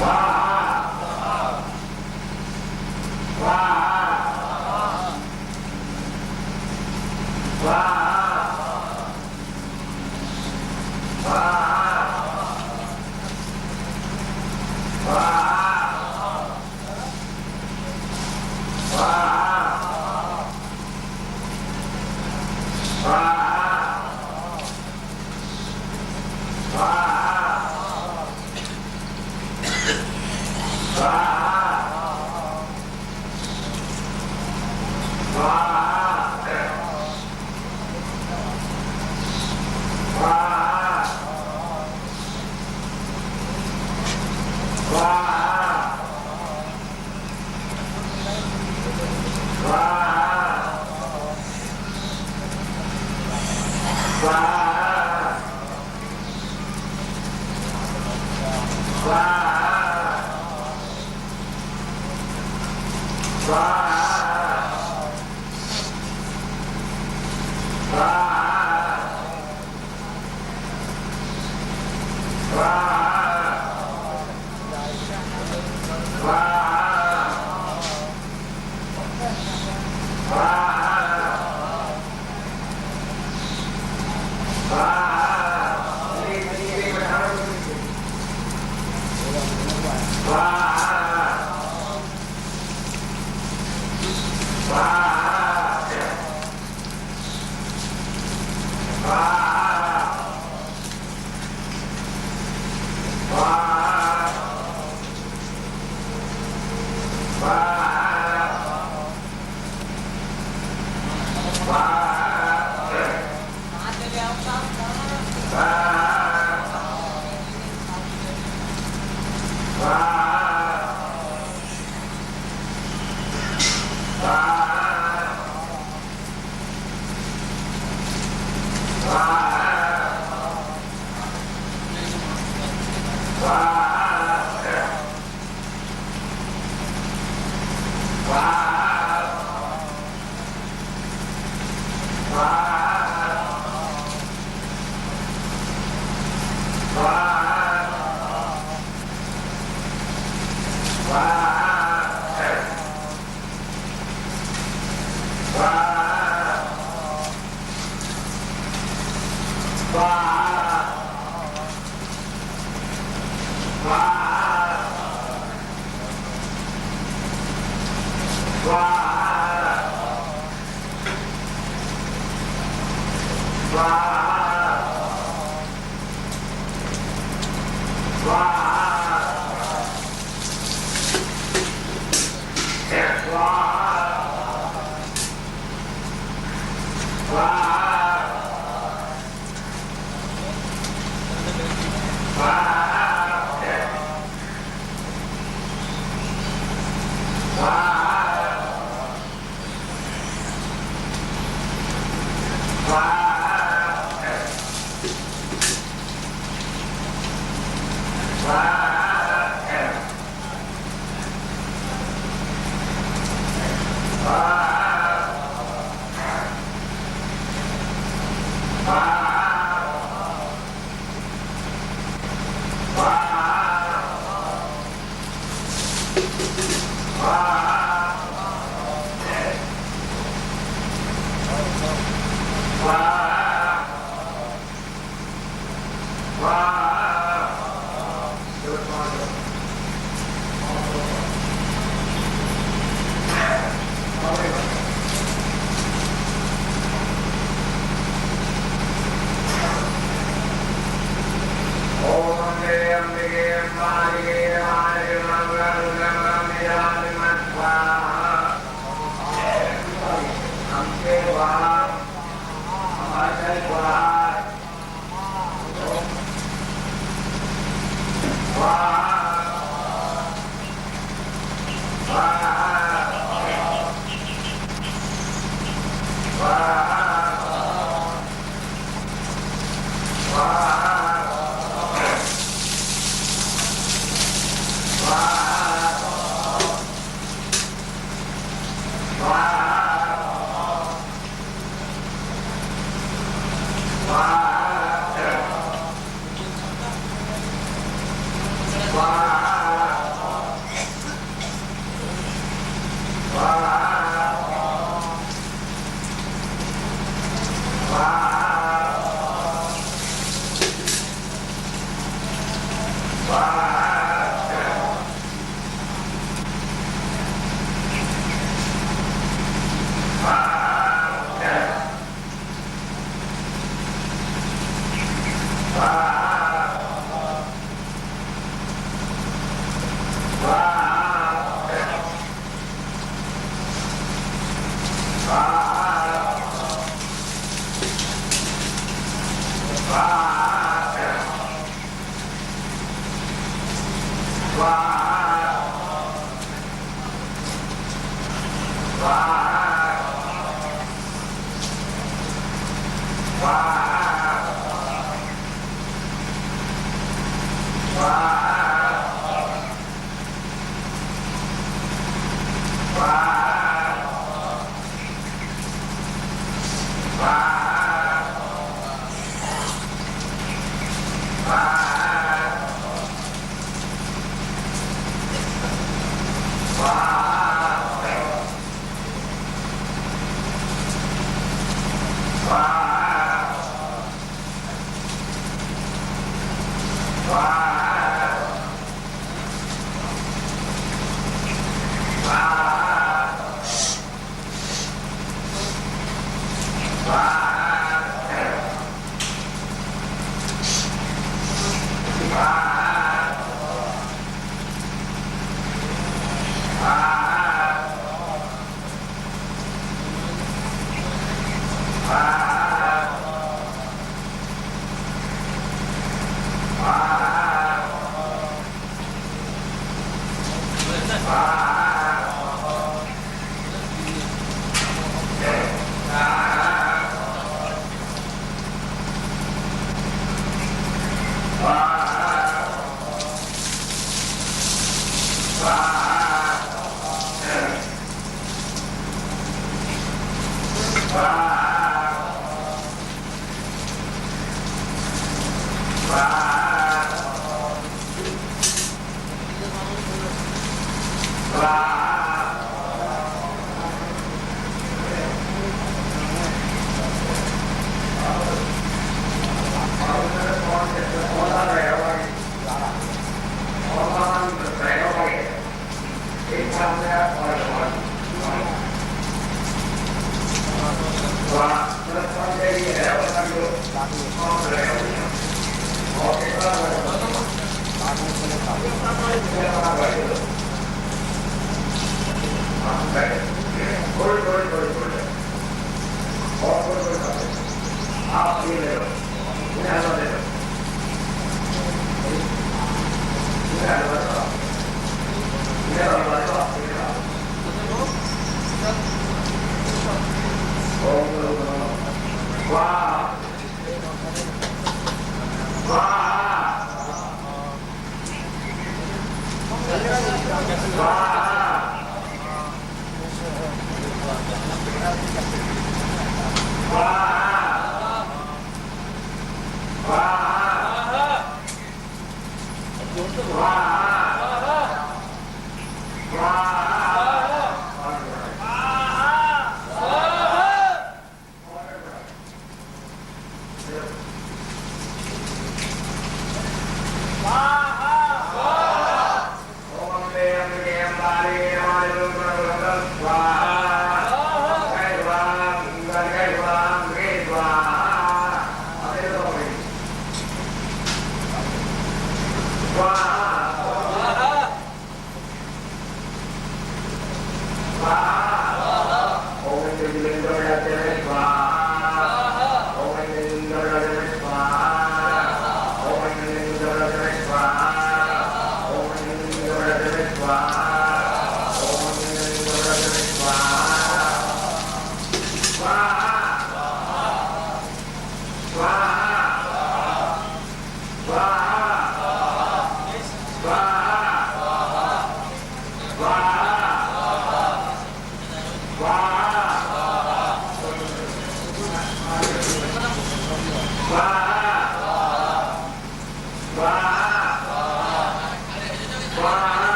Wow.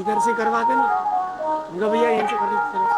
इधर से करवा के ना भैया यहीं से कर लीजिए।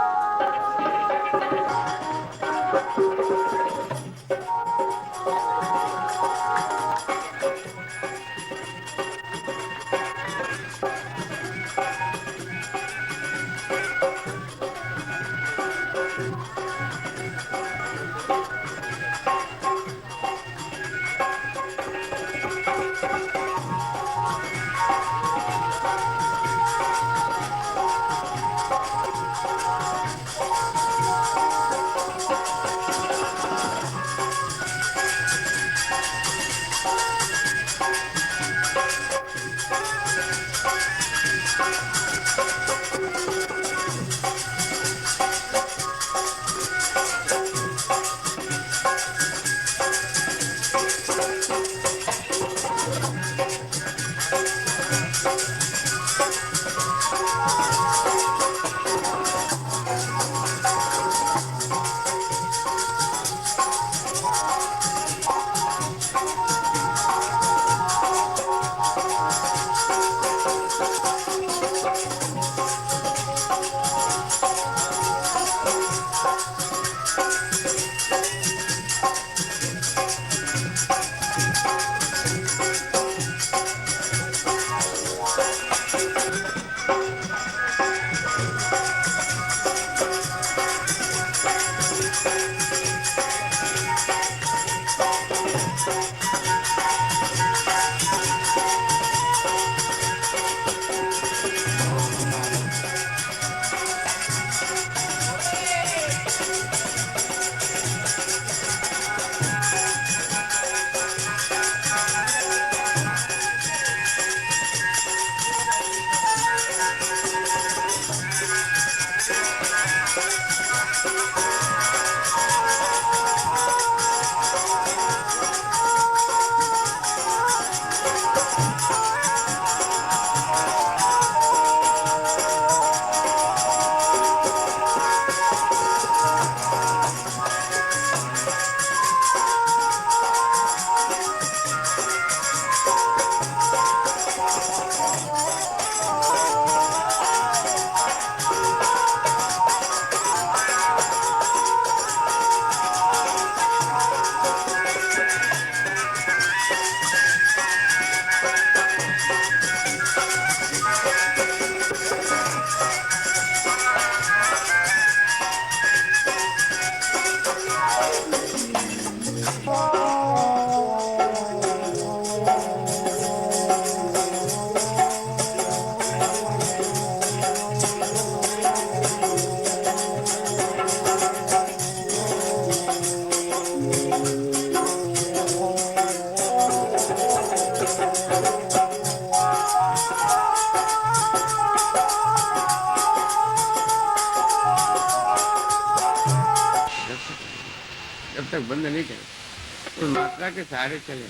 तक बंद नहीं करें, तो मात्रा के सहारे चले।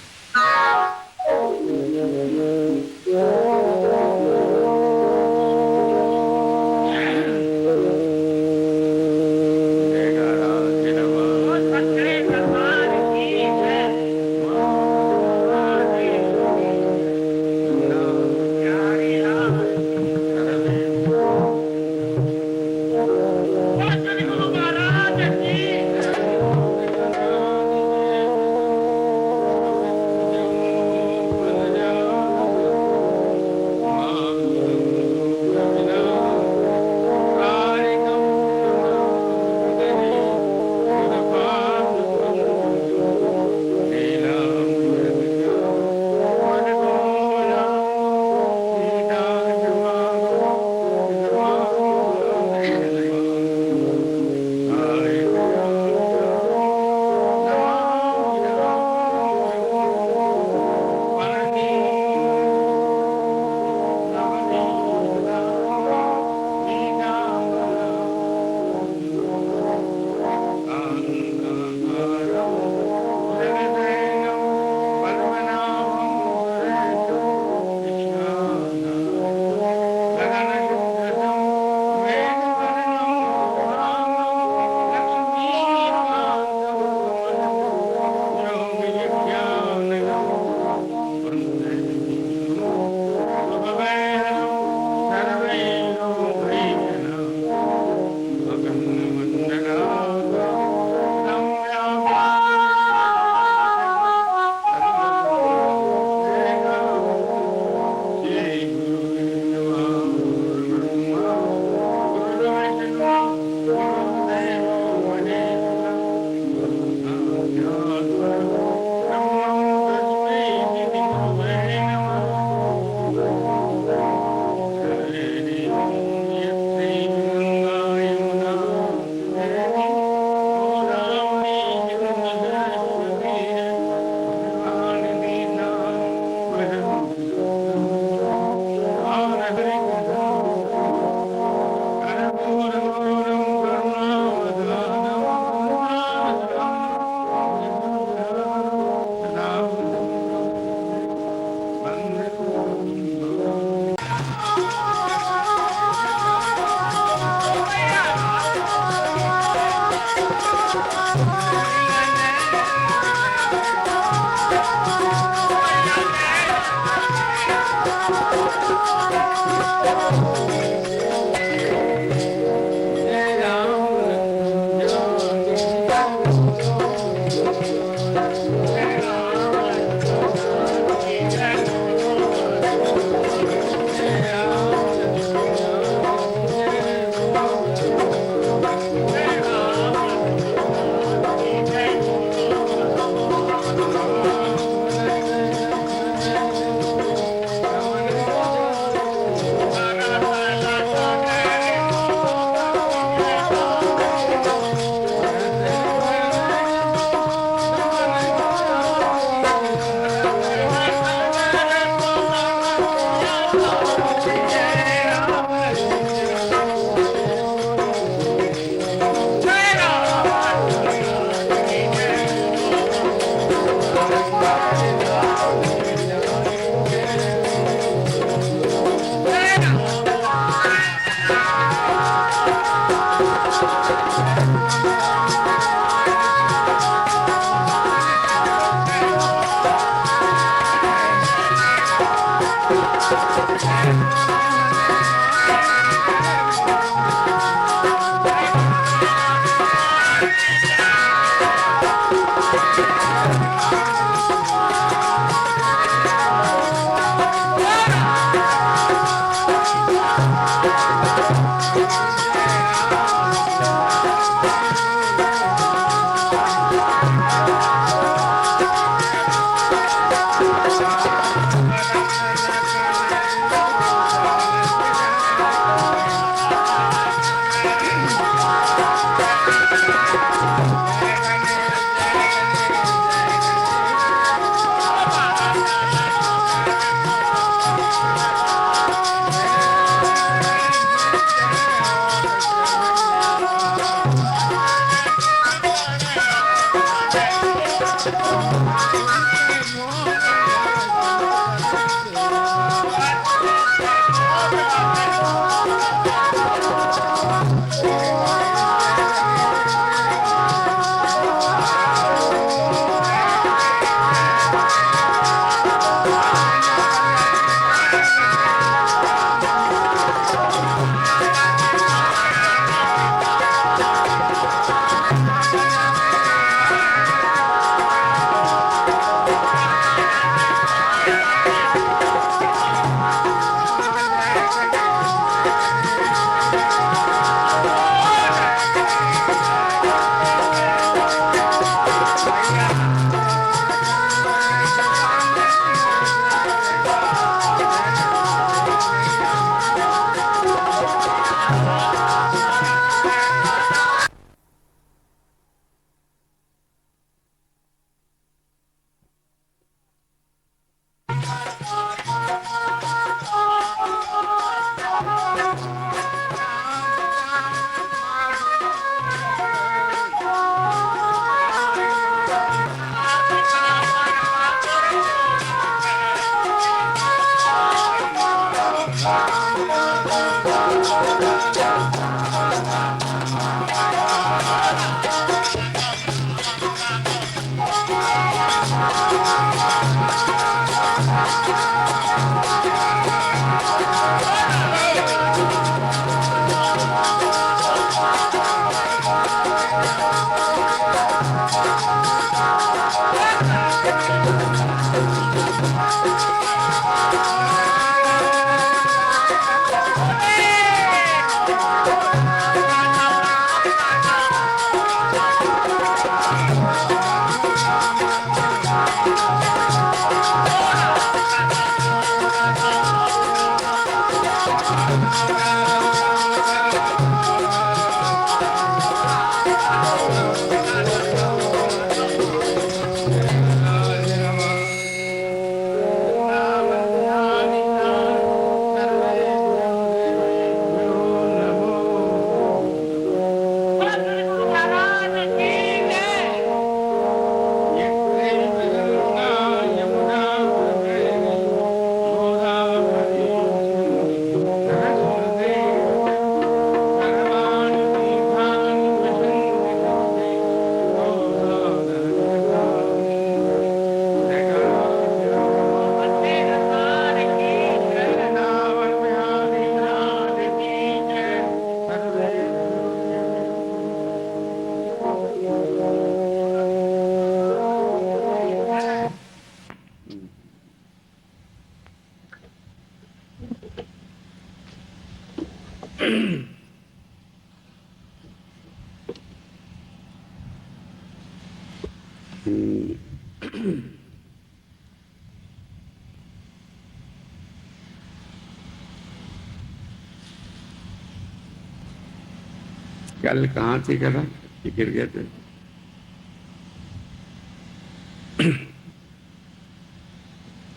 कल कहाँ थे करा कि गिर गए थे?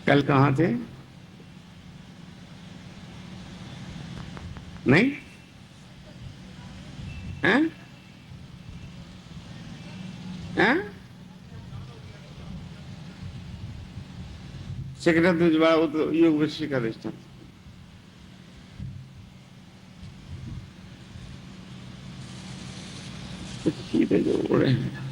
कल कहाँ थे? नहीं हैं? हैं? सेक्रेटरी जवाब तो योग विषय का रिश्ता सीधे जो उड़े हैं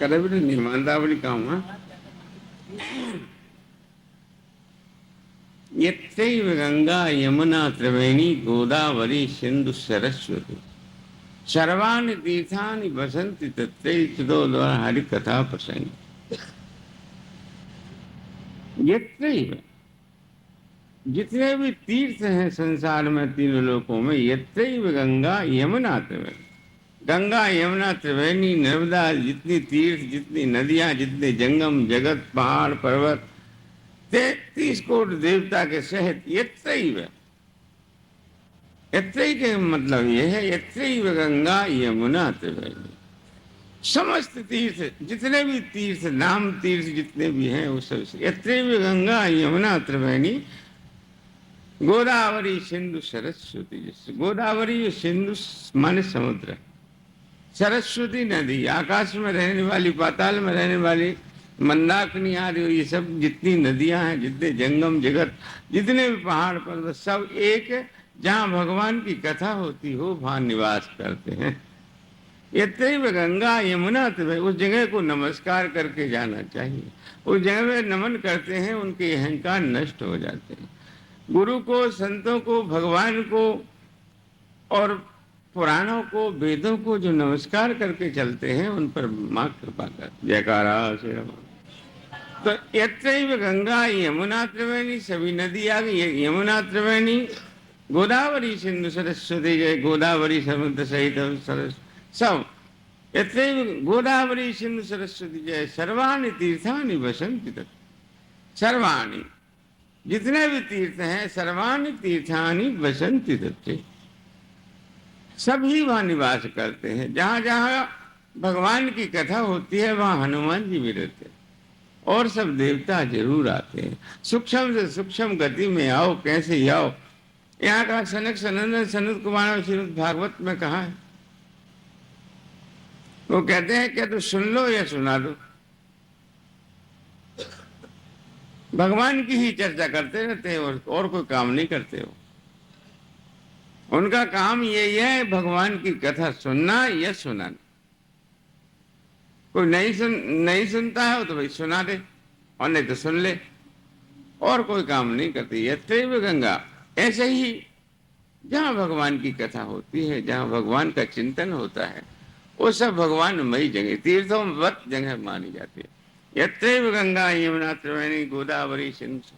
करे भी नहीं मानता अपनी काम। हाँ, यत्रैव गंगा यमुना त्रिवेणी गोदावरी सिंधु सरस्वती सर्वाणि तीर्थानि वसन्ति तत्रैव हरि कथा प्रसंग। यत्रैव जितने भी तीर्थ हैं संसार में तीनों लोकों में, यत्रैव गंगा यमुना त्रिवेणी, गंगा यमुना त्रिवेणी नर्मदा, जितनी तीर्थ, जितनी नदियां, जितने जंगम जगत पहाड़ पर्वत 33 कोटि देवता के सहित यत्रैव, यत्रैव के मतलब यह है यत्रैव गंगा यमुना त्रिवेणी, समस्त तीर्थ जितने भी तीर्थ नाम तीर्थ जितने भी हैं वो सब यत्रैव गंगा यमुना त्रिवेणी गोदावरी सिंधु सरस्वती। जैसे गोदावरी सिंधु माने समुद्र, सरस्वती नदी आकाश में रहने वाली, पाताल में रहने वाली, मंदाकिनी आदि, ये सब जितनी नदियां हैं, जितने जंगम जगत, जितने भी पहाड़ पर्वत सब एक, जहाँ भगवान की कथा होती हो वहां निवास करते हैं। यत्रैव गंगा यमुना त्रिवेणी, उस जगह को नमस्कार करके जाना चाहिए। उस जगह में नमन करते हैं, उनके अहंकार नष्ट हो जाते हैं। गुरु को, संतों को, भगवान को और पुराणों को, वेदों को जो नमस्कार करके चलते हैं उन पर मां कृपा कर। जयकारा श्री राम। तो यत्रैव गंगा यमुना त्रिवेणी, सभी नदी आ गई, यमुना त्रिवेणी गोदावरी सिंधु सरस्वती, जय गोदावरी समुद्र सहित सरस सब, यत्रैव गोदावरी सिंधु सरस्वती जय सर्वाणि तीर्थानि वसन्ति तत्, सर्वाणि जितने भी तीर्थ हैं, सर्वाणि तीर्थानि वसन्ति तत्, सभी वहां निवास करते हैं। जहां जहां भगवान की कथा होती है वहां हनुमान जी भी रहते हैं और सब देवता जरूर आते हैं। सूक्ष्म से सूक्ष्म गति में आओ, कैसे आओ। यहाँ का सनक सनंदन सनत कुमार श्रीमद् भागवत में कहा है, वो कहते हैं क्या तो सुन लो या सुना दो, भगवान की ही चर्चा करते रहते हैं और कोई काम नहीं करते हो। उनका काम यही है भगवान की कथा सुनना या सुनाना। कोई नहीं सुनता है तो भाई सुना दे, और नहीं तो सुन ले, और कोई काम नहीं करती। यत्रैव गंगा, ऐसे ही जहाँ भगवान की कथा होती है, जहाँ भगवान का चिंतन होता है, वो सब भगवानमयी जगह, तीर्थों वत जगह मानी जाती है। यत्रैव गंगा यमुना त्रिवेणी गोदावरी सिंधु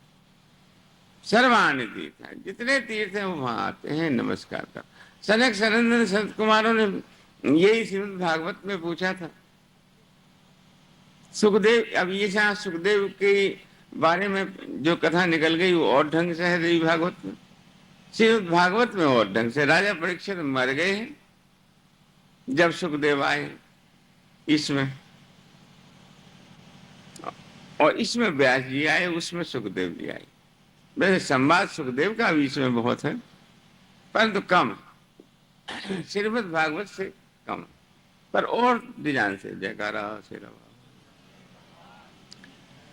सर्वाणि तीर्थ हैं, जितने तीर्थ हैं वो वहां आते हैं नमस्कार का। सनक सनंदन संत कुमारों ने यही श्रीमद् भागवत में पूछा था। सुखदेव, अब ये जहाँ सुखदेव के बारे में जो कथा निकल गई वो और ढंग से है देवी भागवत में, श्रीमद् भागवत में और ढंग से। राजा परीक्षित मर गए हैं जब सुखदेव आए इसमें, और इसमें व्यास जी आए, उसमें सुखदेव जी आए। वैसे संवाद सुखदेव का भी इसमें बहुत है, परंतु कम, श्रीमद् भागवत से कम, पर और डिजाइन से। जयकारा श्री राम।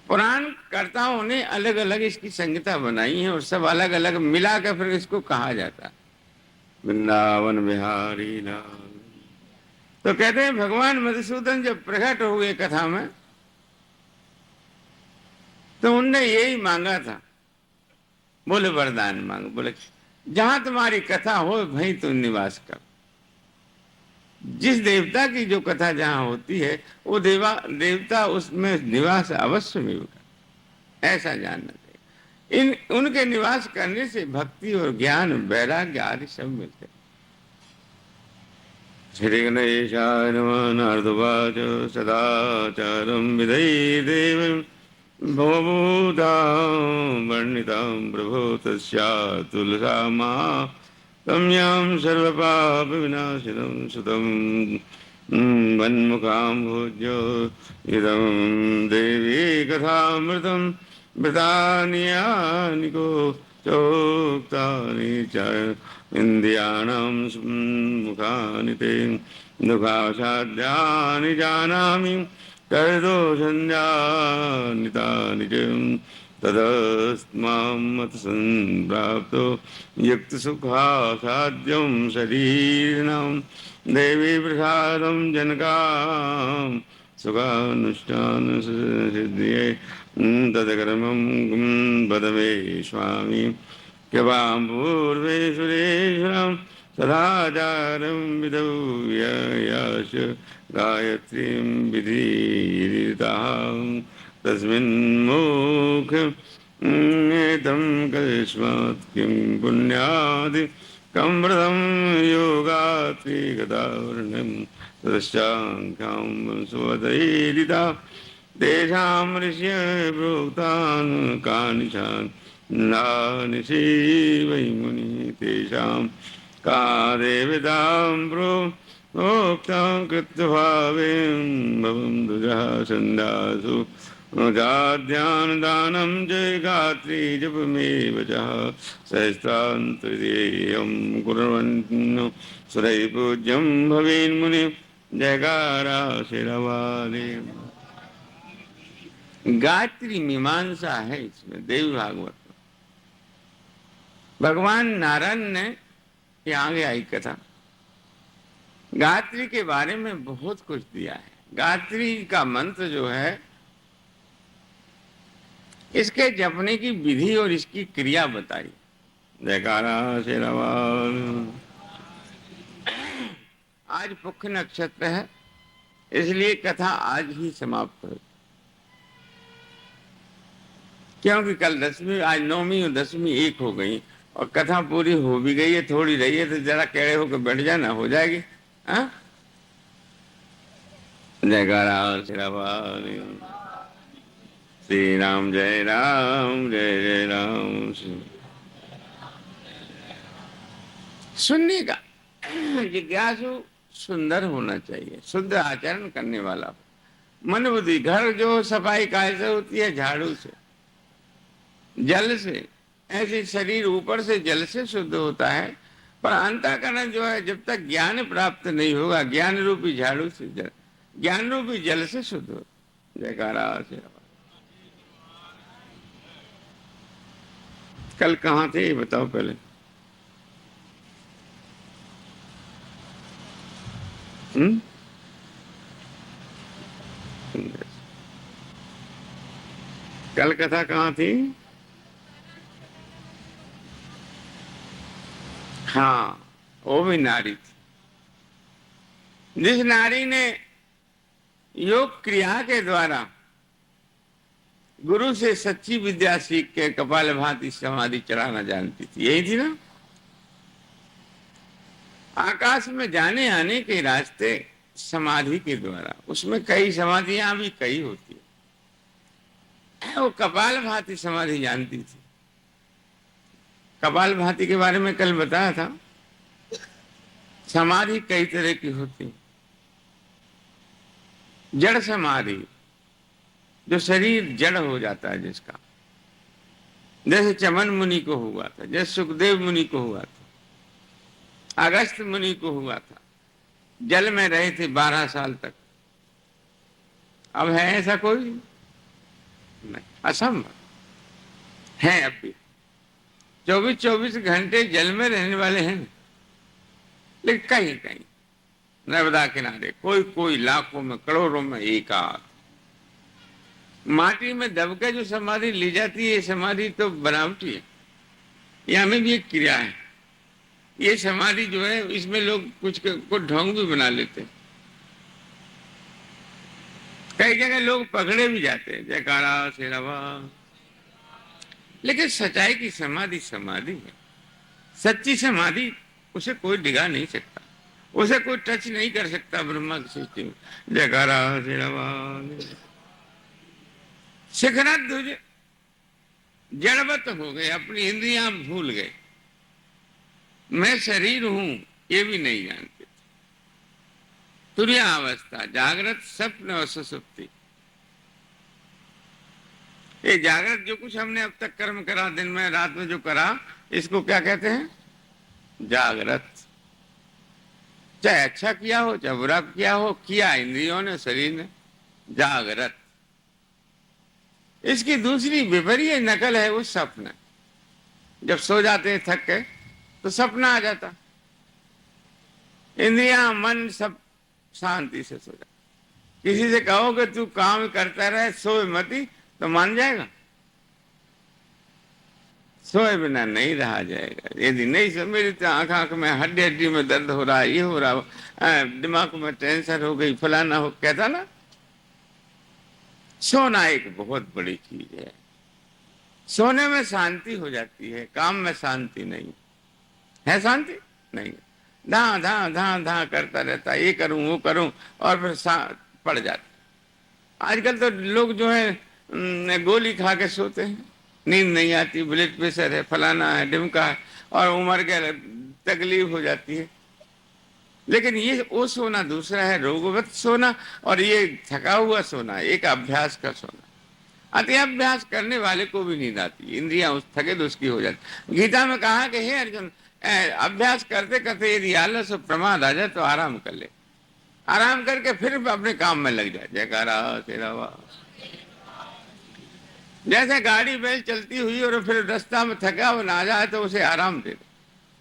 पुराण कर्ताओं ने अलग अलग इसकी संहिता बनाई है और सब अलग अलग मिला कर फिर इसको कहा जाता है वृंदावन बिहारी लाल। तो कहते हैं भगवान मधुसूदन जब प्रकट हुए कथा में तो उनने यही मांगा था, बोले वरदान मांग, बोले जहां तुम्हारी कथा हो वहीं तुम निवास कर। जिस देवता की जो कथा जहां होती है वो देवता उसमें निवास अवश्य में होगा, ऐसा जानना चाहिए। उनके निवास करने से भक्ति और ज्ञान वैराग्य आदि सब मिलते। श्री गणेशाय नमः। नारदवाच सदाचारं विधि देवं भवभूतां वर्णितां प्रभो तस्या तुलसा कम्यां सर्वपापविनाशिनं सुतं वन्मुखां भोज्यो इदं देवी कथामृतं वृतान्यानिको चोक्तानि च इन्द्रियाणां मुखानि ते दुःखासाध्यानि जानामि तदोषञ्जानितानि च तदस्मां मतसंप्राप्तो युक्तसुखासाद्यं शरीरिणां देवी प्रसादं जनकां सुखानुष्ठान सिद्धिये तत्कर्मं वद मे स्वामी कृपां पूर्वे सुरेश्वरं सदाचारं विदौ यश गायत्रीं विधिरितां तस्मिन् मुखं एतं कस्मात् किं पुण्यादि कं व्रतं योगात्रिगदावर्णं तदश्चाङ्कां सुवदैरिता तेषां ऋष्य प्रोक्तान् कानिचान् नानिषि वै मुनि तेषां का देवतां प्रोक्तां कृत्वभावेन भवन्तुजः सन्ध्यासु ध्यानदानं जय गात्री जपमेव च सहस्रान्तर्येयं कुर्वन्नो सुरैः पूज्यं भवेन्मुनि जयकारा शेरवाले। गायत्री मीमांसा है इसमें देवी भागवत। भगवान नारायण ने ये आगे आई कथा गायत्री के बारे में बहुत कुछ दिया है। गायत्री का मंत्र जो है इसके जपने की विधि और इसकी क्रिया बताई। जयकारा शेरवाल। आज पुख्य नक्षत्र है इसलिए कथा आज ही समाप्त हो, क्योंकि कल दसवीं, आज नौवीं और दसवीं एक हो गई और कथा पूरी हो भी गई है, थोड़ी रही है तो जरा केड़े होकर बैठ जाना, हो जाएगी। हाँ, जयकारा शेरवाल। श्री राम जय राम जय जय राम। सुनने का जिज्ञासु सुंदर होना चाहिए, शुद्ध आचरण करने वाला हो, मन बुद्धि। घर जो सफाई कैसे होती है? झाड़ू से, जल से। ऐसे शरीर ऊपर से जल से शुद्ध होता है, पर अंतःकरण जो है जब तक ज्ञान प्राप्त नहीं होगा, ज्ञान रूपी झाड़ू से, ज्ञान रूपी जल से शुद्ध हो। जयकारा से। कल कहाँ थे ये बताओ पहले। कल कथा कहाँ थी? हाँ, वो भी नारी थी। जिस नारी ने योग क्रिया के द्वारा गुरु से सच्ची विद्या सीख के कपालभाति समाधि चढ़ाना जानती थी, यही थी ना। आकाश में जाने आने के रास्ते समाधि के द्वारा, उसमें कई समाधियां भी कई होती है। वो कपालभाति समाधि जानती थी। कपालभाति के बारे में कल बताया था। समाधि कई तरह की होती है। जड़ समाधि, जो शरीर जड़ हो जाता है जिसका, जैसे चमन मुनि को हुआ था, जैसे सुखदेव मुनि को हुआ था, अगस्त मुनि को हुआ था। जल में रहे थे 12 साल तक। अब है ऐसा कोई? नहीं, असंभव है। अब भी 24-24 घंटे जल में रहने वाले हैं, लेकिन कहीं कहीं नर्मदा किनारे कोई कोई लाखों में करोड़ों में एक आध। माटी में दब के जो समाधि ली जाती है, ये समाधि तो बनावटी है। यह में भी एक क्रिया है। ये समाधि जो है इसमें लोग कुछ ढोंग भी बना लेते हैं। कई जगह लोग पकड़े भी जाते हैं। जयकारा शेरवा। लेकिन सच्चाई की समाधि समाधि है। सच्ची समाधि उसे कोई डिगा नहीं सकता, उसे कोई टच नहीं कर सकता ब्रह्मा की सृष्टि में। जयकारा शेरवा। शिखरा ध्वज जड़वत हो गए, अपनी इंद्रियां भूल गए, मैं शरीर हूं ये भी नहीं जानते। तुरिया अवस्था, जागृत, स्वप्न और सुसुप्ति। ये जागृत जो कुछ हमने अब तक कर्म करा, दिन में रात में जो करा, इसको क्या कहते हैं? जागृत। चाहे अच्छा किया हो चाहे बुरा किया हो, किया इंद्रियों ने, शरीर ने, जागृत। इसकी दूसरी विपरीय नकल है वो स्वप्न। जब सो जाते हैं थक के तो सपना आ जाता, इंद्रियां मन सब शांति से सो जाते। किसी से कहो कि तू काम करता रहे, सोए मती, तो मान जाएगा? सोए बिना नहीं रहा जाएगा। यदि नहीं सो, मेरी तो आंख आंख में, हड्डी हड्डी में दर्द हो रहा है, ये हो रहा, दिमाग में टेंशन हो गई, फलाना हो, कहता ना। सोना एक बहुत बड़ी चीज है। सोने में शांति हो जाती है, काम में शांति नहीं है। शांति नहीं, धा धा धा धा करता रहता है, ये करूं वो करूं, और फिर पड़ जाता। आजकल तो लोग जो है गोली खा के सोते हैं, नींद नहीं आती, ब्लड प्रेशर है, फलाना है, ढिमका है, और उम्र के तकलीफ हो जाती है। लेकिन ये वो सोना दूसरा है, रोगवत सोना, और ये थका हुआ सोना, एक अभ्यास का सोना। अति अभ्यास करने वाले को भी नींद आती, इंद्रियां उस थके तो उसकी हो जाती। गीता में कहा कि हे अर्जुन, अभ्यास करते करते यदि आलस और प्रमाद आ जाए तो आराम कर ले, आराम करके फिर अपने काम में लग जाए। जयकारा तेरा वाह। जैसे गाड़ी बैल चलती हुई और फिर रास्ता में थका हुआ ना जाए तो उसे आराम दे दे,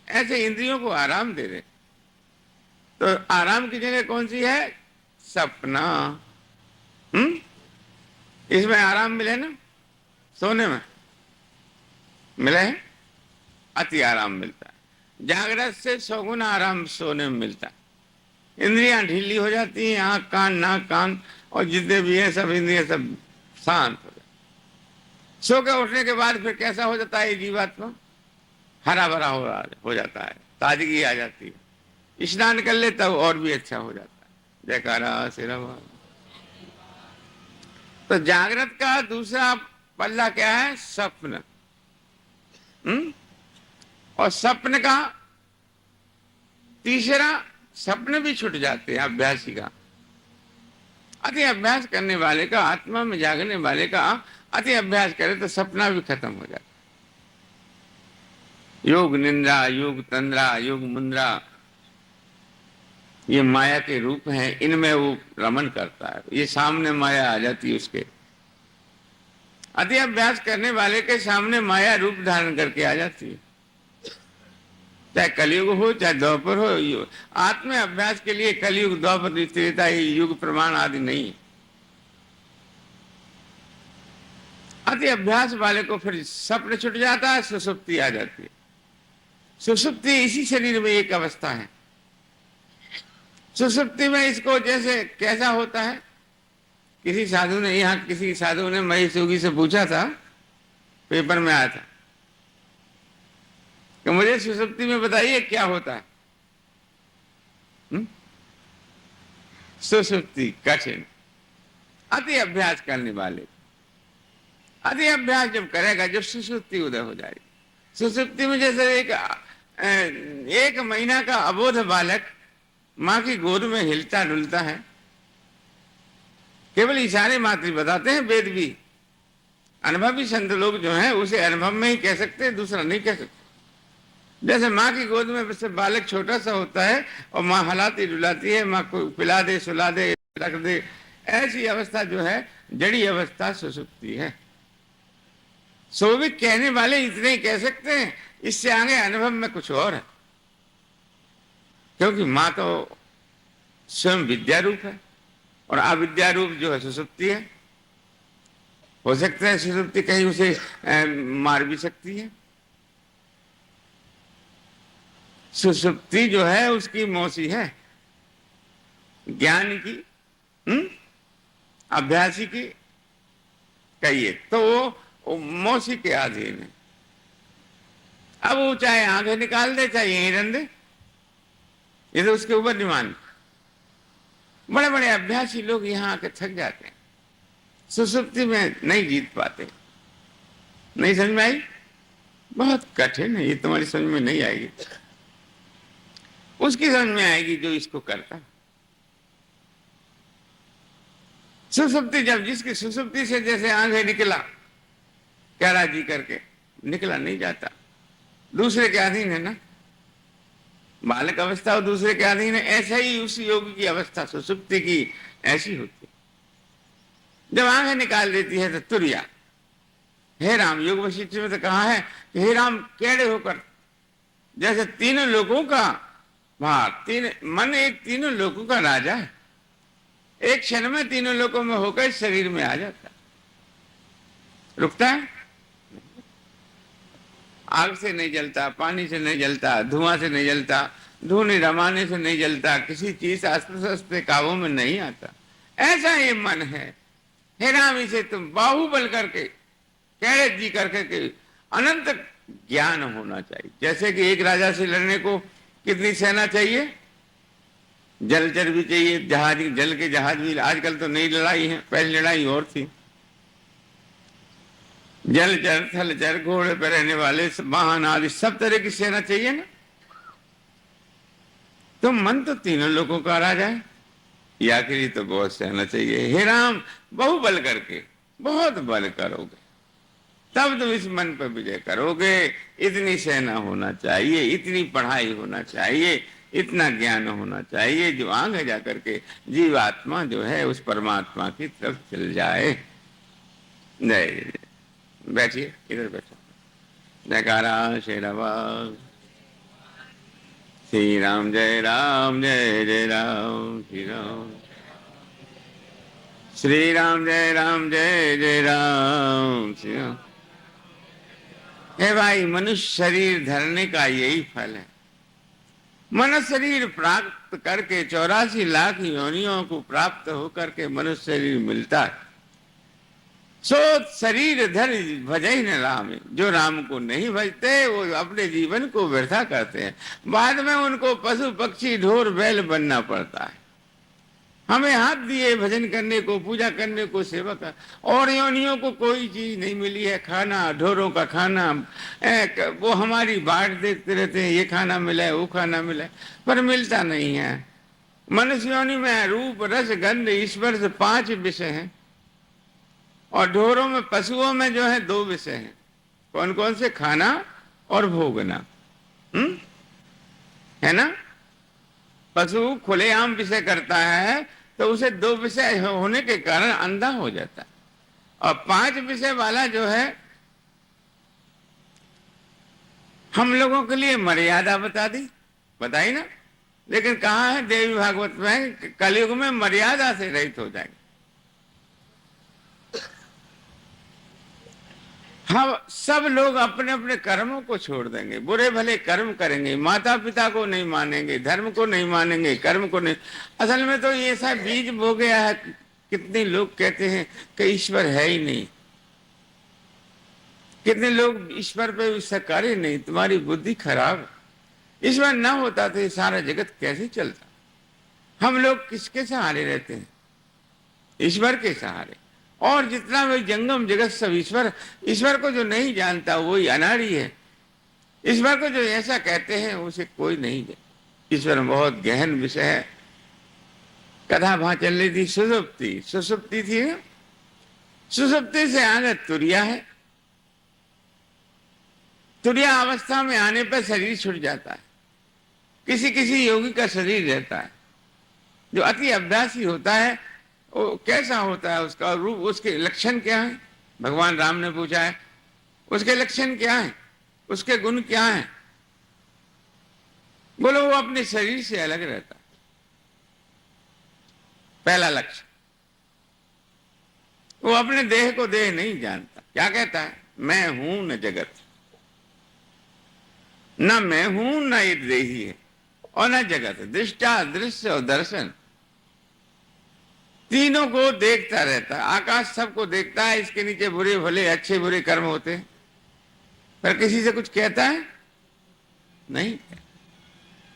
ऐसे इंद्रियों को आराम दे दे। तो आराम की जगह कौन सी है? सपना। इसमें आराम मिले ना, सोने में मिले है, अति आराम मिलता है। जागृत से सौगुना आराम सोने में मिलता है। इंद्रियां ढीली हो जाती हैं, आंख कान नाक कान और जितने भी हैं सब इंद्रियां सब शांत हो जाती। सो के उठने के बाद फिर कैसा हो जाता है जीवात्मा? हरा भरा हो जाता है, ताजगी आ जाती है। स्नान कर ले तब और भी अच्छा हो जाता है। जयकारा श्री राम। तो जागृत का दूसरा पल्ला क्या है? स्वप्न। और स्वप्न का तीसरा, सपने भी छूट जाते हैं अभ्यासी का। अति अभ्यास करने वाले का, आत्मा में जागने वाले का अति अभ्यास करे तो सपना भी खत्म हो जाता। योग निंद्रा, योग तंद्रा, योग मुंद्रा, ये माया के रूप हैं, इनमें वो रमन करता है। ये सामने माया आ जाती है उसके। अति अभ्यास करने वाले के सामने माया रूप धारण करके आ जाती है, चाहे कलयुग हो चाहे द्वापर हो। आत्म अभ्यास के लिए कलयुग द्वापर त्रेता युग प्रमाण आदि नहीं है। अति अभ्यास वाले को फिर स्वप्न छूट जाता है, सुसुप्ति आ जाती है। सुसुप्ति इसी शरीर में एक अवस्था है। सुसुप्ति में इसको जैसे कैसा होता है, किसी साधु ने, यहाँ किसी साधु ने महेश योगी से पूछा था, पेपर में आया था कि मुझे सुसुप्ति में बताइए क्या होता है। सुसुप्ति कठिन, अति अभ्यास करने वाले। अति अभ्यास जब करेगा, जब सुसुप्ति उदय हो जाएगी। सुसुप्ति में जैसे एक महीना का अबोध बालक माँ की गोद में हिलता डुलता है, केवल इशारे मात्र बताते हैं वेद भी। अनुभवी संत लोग जो हैं उसे अनुभव में ही कह सकते हैं, दूसरा नहीं कह सकते। जैसे माँ की गोद में वैसे बालक छोटा सा होता है और माँ हलाती डुलाती है, माँ को पिला दे, सुला दे, रख दे, ऐसी अवस्था जो है जड़ी अवस्था सुसुप्ति है। सो भी कहने वाले इतने ही कह सकते हैं, इससे आगे अनुभव में कुछ और है। क्योंकि माँ तो स्वयं विद्या रूप है और अविद्या रूप जो है सुसुप्ति है। हो सकता है सुसुप्ति कहीं उसे मार भी सकती है। सुसुप्ति जो है उसकी मौसी है, ज्ञान की, अभ्यासी की कहिए तो वो मौसी के अधीन है। अब वो चाहे आंखें निकाल दे चाहे यहीं रन दे, ये तो उसके ऊपर नहीं मान। बड़े बड़े अभ्यासी लोग यहाँ आके थक जाते हैं, सुसुप्ति में नहीं जीत पाते। नहीं समझ में आई? बहुत कठिन है ये, तुम्हारी समझ में नहीं आएगी, उसकी समझ में आएगी जो इसको करता। सुसुप्ति, जब जिसकी सुसुप्ति से जैसे आंखें निकला, क्या राजी करके निकला नहीं जाता, दूसरे के अधीन है ना। बालक अवस्था और दूसरे के अधीन है, ऐसा ही उस योगी की अवस्था सुसुप्ति की ऐसी होती है। जब आंखें निकाल देती है तो तुरिया। हे राम, योग वशिष्ठ में तो कहा है कि हे राम केड़े होकर, जैसे तीनों लोगों का भार, तीन मन एक तीनों लोगों का राजा है। एक क्षण में तीनों लोकों में होकर शरीर में आ जाता है। रुकता है? आग से नहीं जलता, पानी से नहीं जलता, धुआं से नहीं जलता, धूनी रमाने से नहीं जलता, किसी चीज अस्त्र काबू में नहीं आता। ऐसा ये मन है। हे राम, इसे तुम बाहुबल करके, कैरत जी करके के अनंत ज्ञान होना चाहिए। जैसे कि एक राजा से लड़ने को कितनी सेना चाहिए? जलचर भी चाहिए, जहाज, जल के जहाज भी। आजकल तो नई लड़ाई है, पहली लड़ाई और थी। जलचर, थलचर, घोड़े पर रहने वाले वाहन आदि सब तरह की सेना चाहिए ना। तो मन तो तीनों लोगों का राजा है, या के लिए तो बहुत सेना चाहिए। हे राम, बहुबल करके, बहुत बल करोगे तब तुम इस मन पर विजय करोगे। इतनी सेना होना चाहिए, इतनी पढ़ाई होना चाहिए, इतना ज्ञान होना चाहिए, जो आगे जाकर के जीवात्मा जो है उस परमात्मा की तरफ चल जाए। जय, बैठिए, इधर बैठो। जयकारा श्री राम, श्री राम, जय राम, जय जय राम, श्री राम, श्री राम, जय राम, जय जय राम, श्री राम। हे भाई, मनुष्य शरीर धरने का यही फल है। मनुष्य शरीर प्राप्त करके 84 लाख योनियों को प्राप्त होकर के मनुष्य शरीर मिलता है। सो शरीर धर भजै न राम, जो राम को नहीं भजते वो अपने जीवन को व्यर्था करते हैं। बाद में उनको पशु पक्षी ढोर बैल बनना पड़ता है। हमें हाथ दिए भजन करने को, पूजा करने को, सेवा कर, और योनियों को कोई चीज नहीं मिली है। खाना, ढोरों का खाना, वो हमारी बाट देखते रहते हैं, ये खाना मिला है, वो खाना मिला है, पर मिलता नहीं है। मनुष्य योनि में रूप, रस, गंध, ईश्वर से 5 विषय हैं, और ढोरों में, पशुओं में जो है 2 विषय हैं। कौन कौन से? खाना और भोगना। है ना? पशु खुलेआम विषय करता है तो उसे 2 विषय होने के कारण अंधा हो जाता है। और 5 विषय वाला जो है, हम लोगों के लिए मर्यादा बताई ना। लेकिन कहा है देवी भागवत में, कलयुग में मर्यादा से रहित हो जाएंगे। हम सब लोग अपने अपने कर्मों को छोड़ देंगे, बुरे भले कर्म करेंगे, माता पिता को नहीं मानेंगे, धर्म को नहीं मानेंगे, कर्म को नहीं। असल में तो ये सब बीज बो गया है। कितने लोग कहते हैं कि ईश्वर है ही नहीं, कितने लोग ईश्वर पे विश्वास करे नहीं। तुम्हारी बुद्धि खराब। ईश्वर ना होता तो ये सारा जगत कैसे चलता? हम लोग किसके सहारे रहते हैं? ईश्वर के सहारे। और जितना भी जंगम जगत सब ईश्वर, ईश्वर को जो नहीं जानता वही अनाड़ी है। ईश्वर को जो ऐसा कहते हैं उसे कोई नहीं जानता। ईश्वर बहुत गहन विषय है। कथा वहां चल रही थी, सुसुप्ति, सुसुप्ति थी ना, सुसुप्ति से आगे तुरिया है। तुरिया अवस्था में आने पर शरीर छूट जाता है। किसी किसी योगी का शरीर रहता है। जो अति अभ्यासी होता है वो कैसा होता है, उसका रूप, उसके लक्षण क्या है? भगवान राम ने पूछा है, उसके लक्षण क्या है, उसके गुण क्या है? बोलो, वो अपने शरीर से अलग रहता है। पहला लक्षण, वो अपने देह को देह नहीं जानता। क्या कहता है? मैं हूं न जगत, न मैं हूं न ये देही है और न जगत। दृष्टा, दृश्य और दर्शन, तीनों को देखता रहता है। आकाश सबको देखता है, इसके नीचे बुरे भले, अच्छे बुरे कर्म होते हैं, पर किसी से कुछ कहता है नहीं।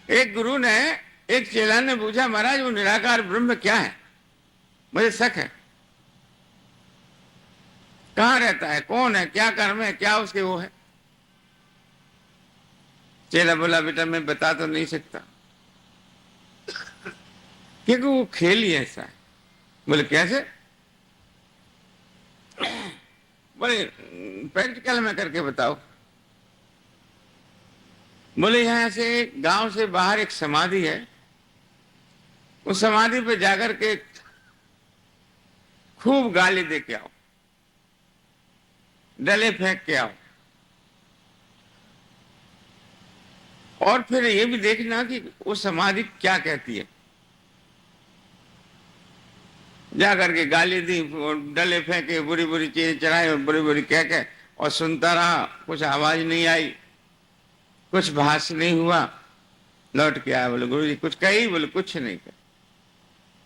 एक गुरु ने, एक चेला ने पूछा, महाराज वो निराकार ब्रह्म क्या है? मुझे शक है, कहां रहता है, कौन है, क्या कर्म है, क्या उसके वो है? चेला बोला, बेटा मैं बता तो नहीं सकता, क्योंकि वो खेल ही ऐसा है। बोले कैसे? बोले प्रैक्टिकल में करके बताओ। बोले यहां से गांव से बाहर एक समाधि है, उस समाधि पे जाकर के खूब गाली दे के आओ, डले फेंक के आओ, और फिर ये भी देखना कि वो समाधि क्या कहती है। जा करके गाली दी और डले फेंके, बुरी बुरी चीजें चढ़ाई और बुरी बुरी कह के, और सुनता रहा। कुछ आवाज नहीं आई, कुछ भास नहीं हुआ। लौट के आया, बोले गुरु जी कुछ कही? बोले कुछ नहीं कही।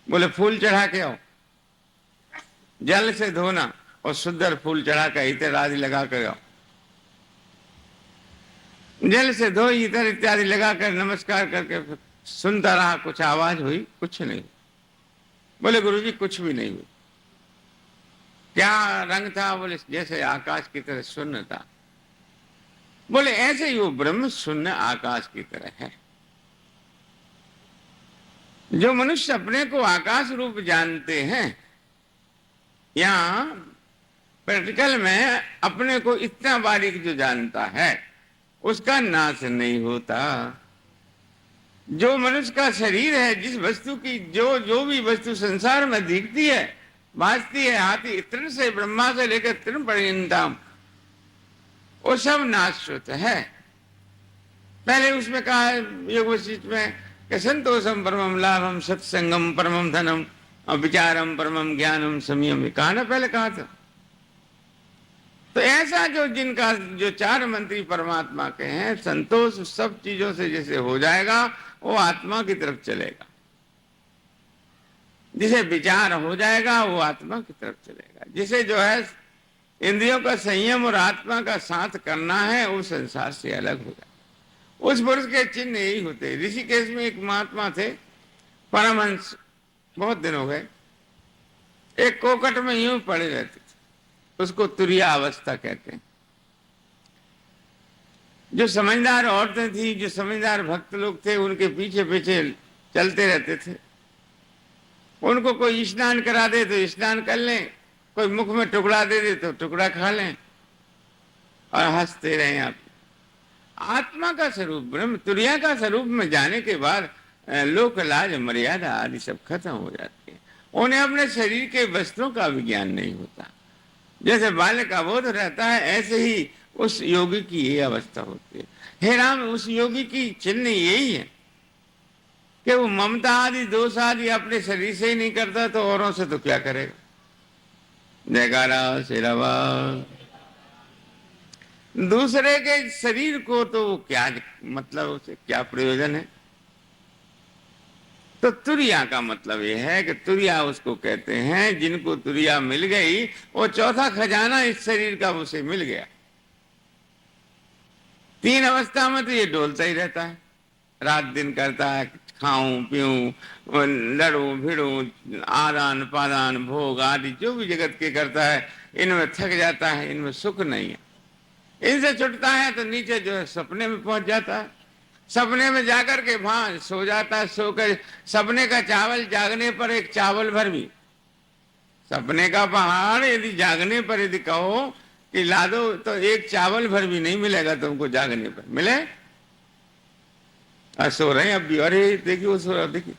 बोले फूल चढ़ा के आओ, जल से धोना और सुंदर फूल चढ़ा कर इतर आदि लगा कर आओ। जल से धो, इतर इत्यादि लगाकर नमस्कार करके सुनता रहा। कुछ आवाज हुई? कुछ नहीं। बोले गुरुजी कुछ भी नहीं हुई। क्या रंग था? बोले जैसे आकाश की तरह शून्य था। बोले ऐसे ही वो ब्रह्म शून्य आकाश की तरह है। जो मनुष्य अपने को आकाश रूप जानते हैं, या प्रैक्टिकल में अपने को इतना बारीक जो जानता है, उसका नाश नहीं होता। जो मनुष्य का शरीर है, जिस वस्तु की जो भी वस्तु संसार में दिखती है, भासती है, हाथी तृण से ब्रह्मा से लेकर तृण पर्यंतम, वो सब नाशवत है। पहले उसमें कहा है योग वशिष्ठ में कि संतोषम परमम लाभम, सत्संगम परमम धनम, विचारम परमम ज्ञानम संयम। कहा ना, पहले कहा था। तो ऐसा जो जिनका जो चार मंत्री परमात्मा के हैं, संतोष सब चीजों से जैसे हो जाएगा, वो आत्मा की तरफ चलेगा। जिसे विचार हो जाएगा, वो आत्मा की तरफ चलेगा। जिसे जो है इंद्रियों का संयम और आत्मा का साथ करना है, वो संसार से अलग हो जाए। उस पुरुष के चिन्ह यही होते। ऋषिकेश में एक महात्मा थे, परमहंस, बहुत दिन हो गए। एक कोकट में यूं पड़े रहते थे, उसको तुरिया अवस्था कहते हैं। जो समझदार औरतें थी, जो समझदार भक्त लोग थे, उनके पीछे पीछे चलते रहते थे। उनको कोई स्नान करा दे तो स्नान कर लें, कोई मुख में टुकड़ा दे दे तो टुकड़ा खा लें और हंसते रहें। आप आत्मा का स्वरूप ब्रह्म तुरिया का स्वरूप में जाने के बाद लोक लाज मर्यादा आदि सब खत्म हो जाती है। उन्हें अपने शरीर के वस्त्रों का भी ज्ञान नहीं होता। जैसे बालक अबोध रहता है, ऐसे ही उस योगी की ये अवस्था होती है। हे राम, उस योगी की चिन्ह यही है कि वो ममता आदि दोष आदि अपने शरीर से ही नहीं करता, तो औरों से तो क्या करेगा। जयकारा शेरावा। दूसरे के शरीर को तो क्या मतलब, उसे क्या प्रयोजन है। तो तुरिया का मतलब यह है कि तुरिया उसको कहते हैं जिनको तुरिया मिल गई, वो चौथा खजाना इस शरीर का उसे मिल गया। तीन अवस्था में तो ये डोलता ही रहता है, रात दिन करता है, खाऊं पीऊं, लड़ूं भिड़ूं, आदान पादान भोग आदि जो भी जगत के करता है, इनमें थक जाता है, इनमें सुख नहीं है। इनसे छुटता है तो नीचे जो है सपने में पहुंच जाता है। सपने में जाकर के वहां सो जाता है। सोकर सपने का चावल जागने पर एक चावल भर भी, सपने का पहाड़ यदि जागने पर यदि कहो कि ला दो, तो एक चावल भर भी नहीं मिलेगा तुमको जागने पर। मिले? सो रहे हैं अब भी। अरे देखिए वो सो रहा, देखिए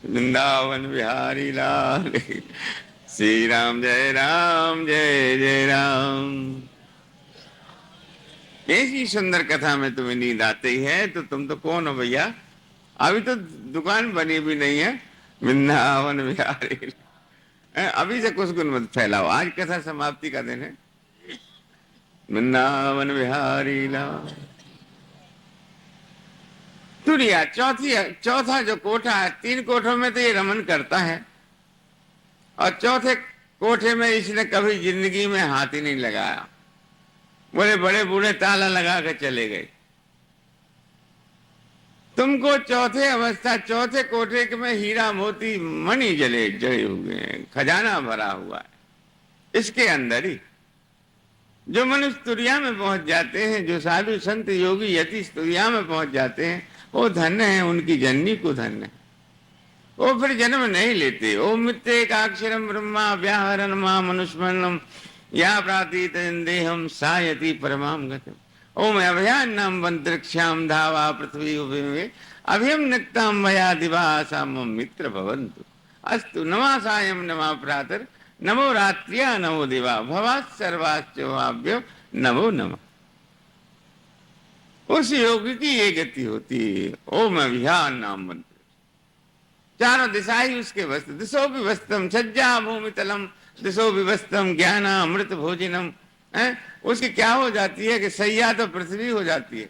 वृंदावन बिहारी लाल, श्री राम जय जय राम। ऐसी सुंदर कथा में तुम्हें नींद आती है, तो तुम तो कौन हो भैया? अभी तो दुकान बनी भी नहीं है। वृंदावन बिहारी, अभी से कुछ गुण मत फैलाओ। आज कथा समाप्ति का दिन है। वृंदावन बिहारी लाल। तुरिया चौथा जो कोठा है, तीन कोठों में तो ये रमन करता है, और चौथे कोठे में इसने कभी जिंदगी में हाथ ही नहीं लगाया। बोले बड़े बूढ़े ताला लगा के चले गए। तुमको चौथे अवस्था, चौथे कोठे में हीरा मोती मणि जड़े हुए हैं, खजाना भरा हुआ है इसके अंदर ही। जो मनुष्य तुरिया में पहुंच जाते हैं, जो साधु संत योगी यति तुरिया में पहुंच जाते हैं, वो धन्य है, उनकी जननी को धन्य है। वो फिर जन्म नहीं लेते। ओम मित्येकाक्षरम ब्रह्मा व्याहरण मां मनुष्मन्नम या प्रातीत देहम सायति परमाम गतम। ओम अभयान्नम वंतरिक्षाम धावा पृथ्वी उभे अभयम निक्ताम भया दिवासा मम मित्र भवन्तु। अस्तु नमा सायं नमा प्रातः नमो रात्रिया नमो दिवा भवात् सर्वाश्चवाभ्यो नमो नमः। उस योगी की ये गति होती है। ओम अभियान नाम मंत्र चारों दिशा ही उसके वस्त्र, दिशो विवस्त्रम सज्जा भूमितलम, दिशो विवस्त्रम ज्ञान अमृत भोजनम। उसकी क्या हो जाती है कि सैया तो पृथ्वी हो जाती है,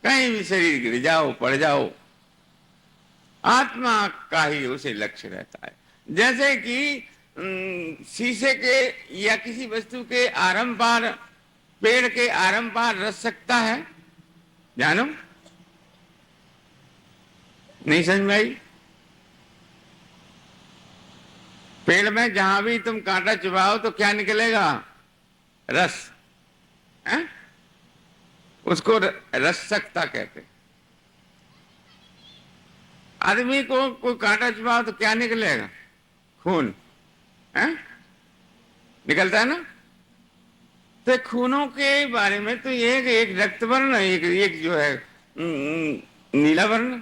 कहीं भी शरीर गिर जाओ पड़ जाओ, आत्मा का ही उसे लक्ष्य रहता है। जैसे कि शीशे के या किसी वस्तु के आरंभ पार, पेड़ के आरंभ पार रस सकता है, जानो नहीं समझ में आई? पेड़ में जहां भी तुम कांटा चुभाओ तो क्या निकलेगा? रस। है? उसको रसकता कहते। आदमी को कोई कांटा चुभाओ तो क्या निकलेगा? खून। है? निकलता है ना? तो खूनों के बारे में तो ये एक रक्त वर्ण, एक जो है नीला वर्ण।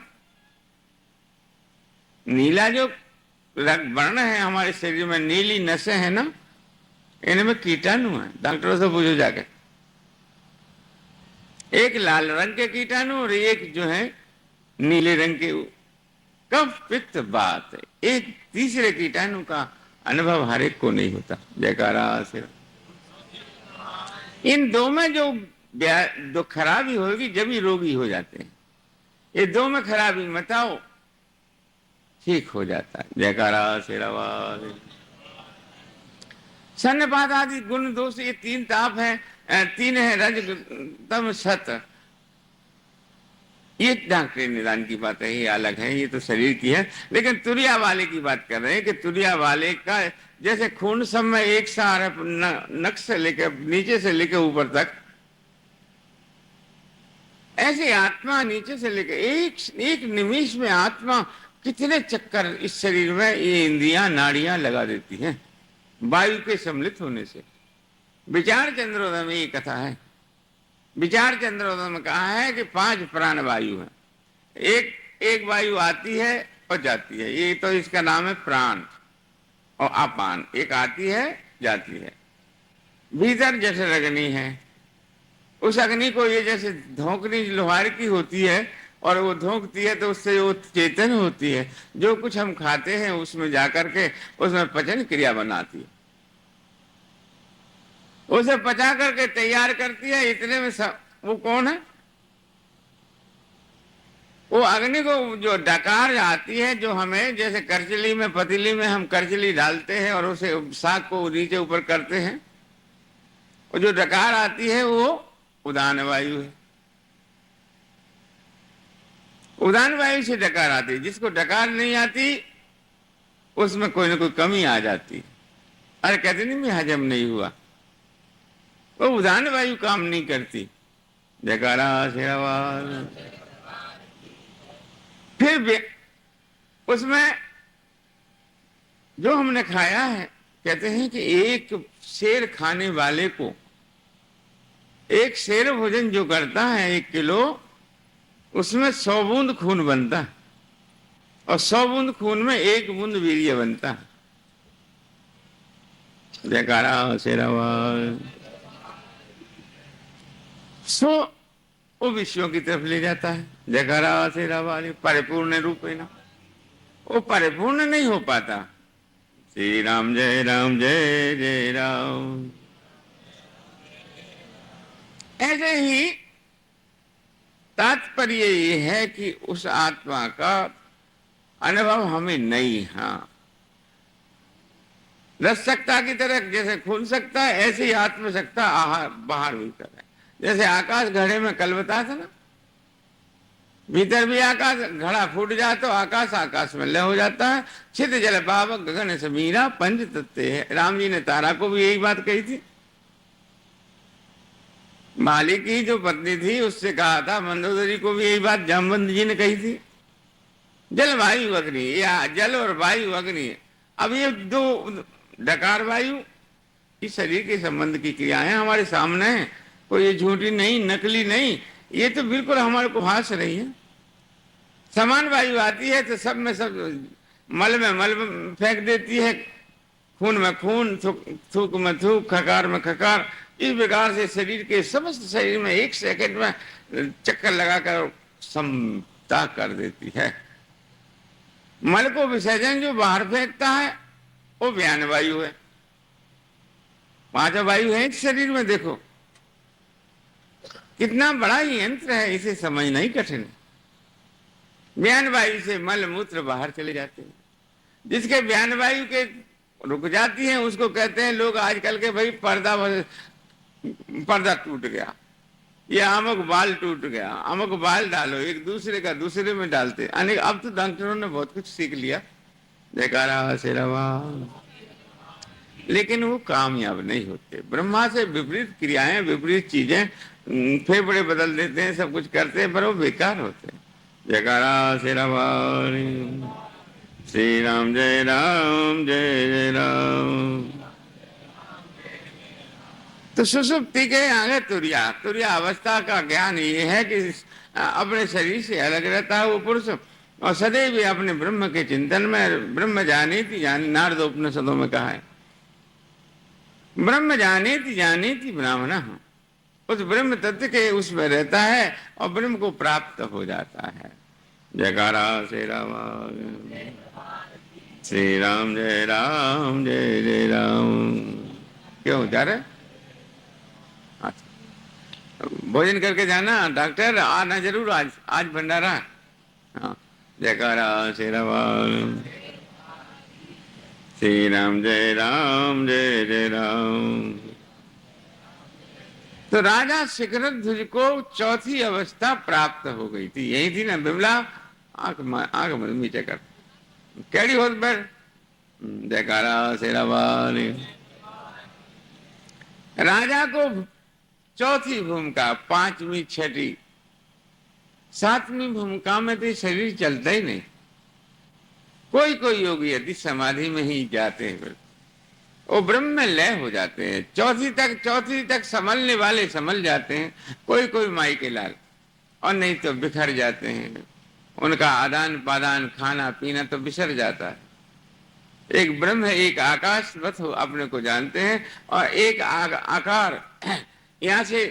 नीला जो वर्ण है हमारे शरीर में, नीली नसें हैं ना, इनमें कीटाणु है। डॉक्टरों से पूछो जाके, एक लाल रंग के कीटाणु और एक जो है नीले रंग के। कफ पित्त बात है, एक तीसरे कीटाणु का अनुभव हर एक को नहीं होता। जयकारा से। इन दो में जो खराबी होगी जब ही रोगी हो जाते हैं। ये दो में खराबी मताओ, ठीक हो जाता है। जयकारा शेरावाल। सन्नपात आदि गुण दोष, ये तीन ताप है, तीन है रज तम सत। ये डॉक्टरी निदान की बात है, ये अलग है, ये तो शरीर की है। लेकिन तुरिया वाले की बात कर रहे हैं कि तुरिया वाले का जैसे खून सब में एक सा नक से लेकर नीचे से लेकर ऊपर तक, ऐसे आत्मा नीचे से लेकर एक निमिष में आत्मा कितने चक्कर इस शरीर में ये इंद्रियां नाड़ियां लगा देती हैं वायु के सम्मिलित होने से। विचार चंद्रोदय में ये कथा है। विचार चंद्रोदय में कहा है कि 5 प्राण वायु है। एक वायु आती है और जाती है, ये तो इसका नाम है प्राण और अपान। एक आती है जाती है। भीतर जैसे अग्नि है, उस अग्नि को ये जैसे धोकनी लोहार की होती है और वो धोकती है तो उससे वो चेतन होती है। जो कुछ हम खाते हैं उसमें जाकर के उसमें पचन क्रिया बनाती है, उसे पचा करके तैयार करती है। इतने में वो कौन है? वो अग्नि को जो डकार आती है, जो हमें जैसे करचली में, पतीली में हम करचली डालते हैं और उसे साग को नीचे ऊपर करते हैं, वो जो डकार आती है वो उदान वायु है। उदान वायु से डकार आती है। जिसको डकार नहीं आती उसमें कोई ना कोई कमी आ जाती। अरे कहते नहीं मैं हजम नहीं हुआ, वो उदान वायु काम नहीं करती। जयकारा शेरावाल। फिर उसमें जो हमने खाया है, कहते हैं कि एक शेर खाने वाले को, एक शेर भोजन जो करता है 1 किलो, उसमें 100 बूंद खून बनता है और 100 बूंद खून में 1 बूंद वीर्य बनता है। जयकारा शेरावाल। वो विषयों की तरफ ले जाता है। जयकारा शेरावाल। परिपूर्ण रूप है ना, वो परिपूर्ण नहीं हो पाता। श्री राम जय जय राम। ऐसे ही तात्पर्य ये है कि उस आत्मा का अनुभव हमें नहीं। हाँ, रस सकता की तरह जैसे खून सकता है, ऐसे ही आत्म सकता आहार बाहर भीतर है। जैसे आकाश घड़े में कल बताया था ना, भीतर भी आकाश, घड़ा फूट जाए तो आकाश में लय हो जाता है। छिद जल पावक गगन समीरा पंच तत्व है। राम जी ने तारा को भी यही बात कही थी। माली की जो पत्नी थी उससे कहा था, मंदोदरी को भी यही बात जामवंत जी ने कही थी। जल वायु अग्नि, या जल और वायु अग्नि। अब ये 2 डकार वायु इस शरीर के संबंध की क्रियाएं हमारे सामने हैं। कोई ये झूठी नहीं, नकली नहीं, ये तो बिल्कुल हमारे को हास रही है। समान वायु आती है तो सब में सब मल में मल फेंक देती है, खून में खून, थूक में थूक, खकार में खकार। इस प्रकार से शरीर के समस्त शरीर में 1 सेकंड में चक्कर लगाकर समता कर देती है। मल को विसर्जन जो बाहर फेंकता है वो व्यान वायु है। पांचों वायु है इस शरीर में, देखो कितना बड़ा ये यंत्र है, इसे समझना ही कठिन है। व्यान वायु से मल मूत्र बाहर चले जाते हैं। जिसके व्यान वायु के रुक जाती है उसको कहते हैं लोग आजकल के, भाई पर्दा टूट गया, ये अमुक बाल टूट गया, अमुक बाल डालो, एक दूसरे का दूसरे में डालते। अनेक अब तो डॉक्टरों ने बहुत कुछ सीख लिया, जयकारा शेरवा, लेकिन वो कामयाब नहीं होते। ब्रह्मा से विपरीत क्रियाएं, विपरीत चीजें, फेफड़े बदल देते हैं, सब कुछ करते हैं, पर वो बेकार होते हैं। जयकारा शेरवा, श्री राम जय राम, जय जय राम। तो सुसुप्ति के आगे तुरिया अवस्था का ज्ञान ये है कि अपने शरीर से अलग रहता है वो पुरुष, और सदैव भी अपने ब्रह्म के चिंतन में, ब्रह्म जानेति नारद उपनिषदों में कहा है, ब्रह्म जानेति ब्राह्मण, उस ब्रह्म तत्व के उसमें रहता है और ब्रह्म को प्राप्त हो जाता है। जयकारा श्री राम, श्री राम जय राम, जय जय राम। क्यों जा रहे? भोजन करके जाना, डॉक्टर आना जरूर, आज भंडारा। हाँ, जयकारा श्री राम, श्री राम जय राम, जय जय राम। तो राजा शिखरध्वज को चौथी अवस्था प्राप्त हो गई थी, यही थी ना बिमला, आंख नीचे कर, कैडी होत बैठ, जयकारा श्री राम। राजा को चौथी भूमिका, पांचवी, छठी, सातवीं भूमिका में तो शरीर चलता ही नहीं। कोई कोई योगी यदि समाधि में ही जाते हैं वो ब्रह्म में लय हो जाते हैं। चौथी तक संभलने वाले संभल जाते हैं, कोई कोई माई के लाल, और नहीं तो बिखर जाते हैं। उनका आदान पादान, खाना पीना तो बिसर जाता है। एक ब्रह्म है, एक आकाशवत हो अपने को जानते हैं, और एक आकार यहाँ से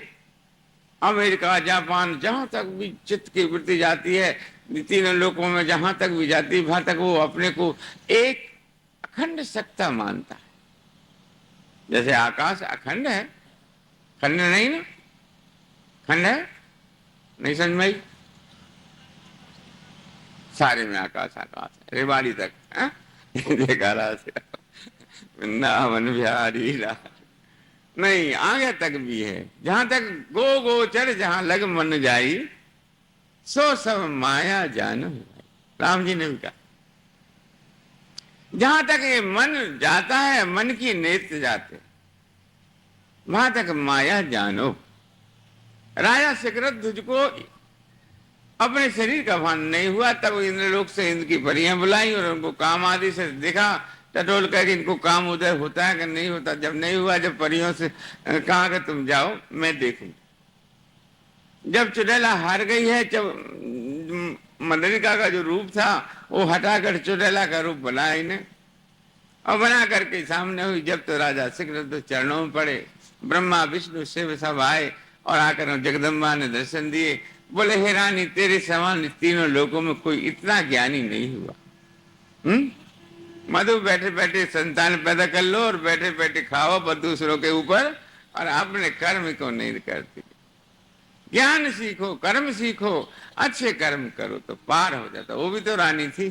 अमेरिका, जापान, जहां तक भी चित्त की वृत्ति जाती है, तीनों लोकों में जहां तक भी जाती है, वहां तक वो अपने को एक अखंड सत्ता मानता है। जैसे आकाश अखंड है, खंड नहीं ना, खंड है नहीं, समझ में आई? सारे में आकाश आकाश है, रेवाड़ी तक है। वृंदावन बिहारी नहीं, आगे तक भी है, जहां तक गोचर जहां लग मन जाई, सो सब माया जान। राम जी ने भी कहा, जहां तक ये मन जाता है, मन की नेत्र जाते, वहां तक माया जानो। राजा शिखरध्वज को अपने शरीर का भान नहीं हुआ, तब इंद्रलोक से इंद्र की परियां बुलाई और उनको काम आदि से देखा, टटोल कर इनको काम उदय होता है कि नहीं होता। जब नहीं हुआ, जब परियों से कहा कि तुम जाओ मैं देखूं। जब चुड़ैला हार गई है, जब मंडलिका का जो रूप था वो हटाकर चुड़ैला का रूप बनाया इन्हें, और बना करके सामने हुई। जब तो राजा शिखरध्वज चरणों में पड़े, ब्रह्मा विष्णु शिव सब आए और आकर जगदम्बा ने दर्शन दिए। बोले, हे रानी, तेरे समान तीनों लोगों में कोई इतना ज्ञानी नहीं हुआ। मधु बैठे बैठे संतान पैदा कर लो और बैठे बैठे खाओ पर दूसरों के ऊपर, और अपने कर्म को नहीं करती। ज्ञान सीखो, कर्म सीखो, अच्छे कर्म करो तो पार हो जाता। वो भी तो रानी थी,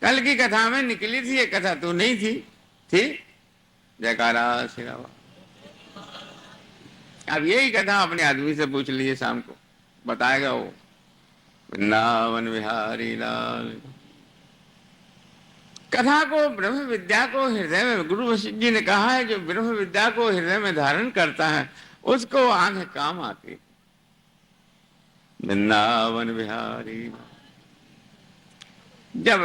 कल की कथा में निकली थी ये कथा, तो नहीं थी? जयकारा श्री राम। अब यही कथा अपने आदमी से पूछ लीजिए, शाम को बताएगा वो। वृंदावन बिहारी लाल। कथा को, ब्रह्म विद्या को हृदय में, गुरु वशिष्ठ जी ने कहा है, जो ब्रह्म विद्या को हृदय में धारण करता है उसको आंखें काम आती। वृंदावन बिहारी। जब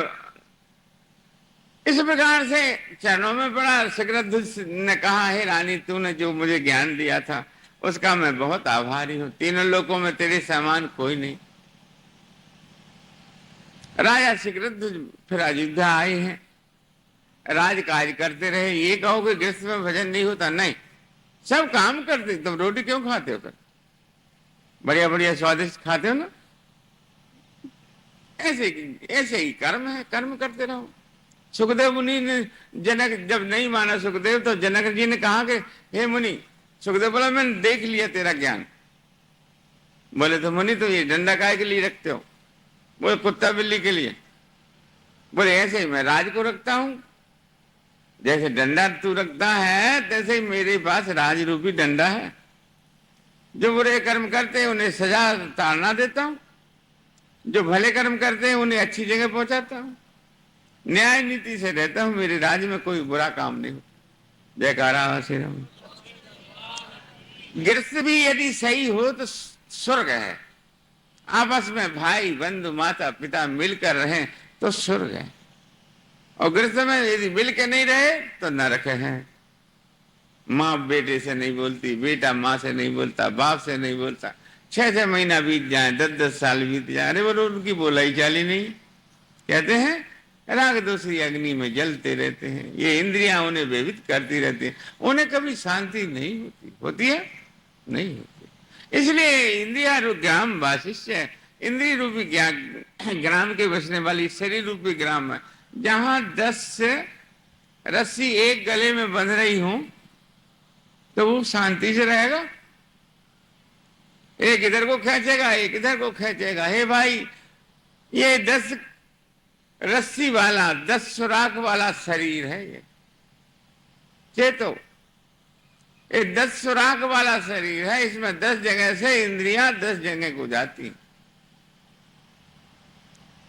इस प्रकार से चरणों में पड़ा, शिखरध्वज ने कहा, हे रानी, तूने जो मुझे ज्ञान दिया था उसका मैं बहुत आभारी हूं। तीनों लोकों में तेरे समान कोई नहीं। राजा शिखरध्वज फिर अयोध्या आए हैं, राज कार्य करते रहे। ये कहो कि गृहस्थ में भजन नहीं होता, नहीं, सब काम करते। तुम रोटी क्यों खाते हो? फिर बढ़िया बढ़िया स्वादिष्ट खाते हो ना। ऐसे ही कर्म है, कर्म करते रहो। सुखदेव मुनि ने जनक जब नहीं माना सुखदेव, तो जनक जी ने कहा कि हे मुनि, सुखदेव बोला मैंने देख लिया तेरा ज्ञान। बोले तो मुनि तो ये डंडा काय के लिए रखते हो? बोले कुत्ता बिल्ली के लिए। बोले ऐसे ही मैं राज को रखता हूं, जैसे डंडा तू रखता है तैसे ही मेरे पास राज रूपी डंडा है। जो बुरे कर्म करते हैं उन्हें सजा ताड़ना देता हूं, जो भले कर्म करते हैं उन्हें अच्छी जगह पहुंचाता हूं, न्याय नीति से रहता हूं, मेरे राज्य में कोई बुरा काम नहीं हो। जयकारा श्री राम। गृहस्थ भी यदि सही हो तो स्वर्ग है, आपस में भाई बंधु माता पिता मिलकर रहें तो स्वर्ग है, और गृहस्थ में यदि मिलकर नहीं रहे तो नरक है। माँ बेटे से नहीं बोलती, बेटा माँ से नहीं बोलता, बाप से नहीं बोलता, 6-6 महीना बीत जाए, 10-10 साल बीत जाए, अरे बोलो उनकी बोलाई चाली नहीं। कहते हैं राग दूसरी अग्नि में जलते रहते हैं, ये इंद्रियां उन्हें व्यभित करती रहती हैं, उन्हें कभी शांति नहीं होती। होती है? नहीं होती। इसलिए इंद्रिया ग्राम वासिष्य, इंद्रिय रूपी ग्राम के बसने वाली शरीर रूपी ग्राम है, जहां 10 रस्सी एक गले में बंध रही हूं तो वो शांति से रहेगा। एक इधर को खींचेगा, एक इधर को खींचेगा। हे भाई, ये 10 रस्सी वाला, 10 सुराख वाला शरीर है ये, चेतो। ये 10 सुराख वाला शरीर है, इसमें 10 जगह से इंद्रियां 10 जगह को जाती।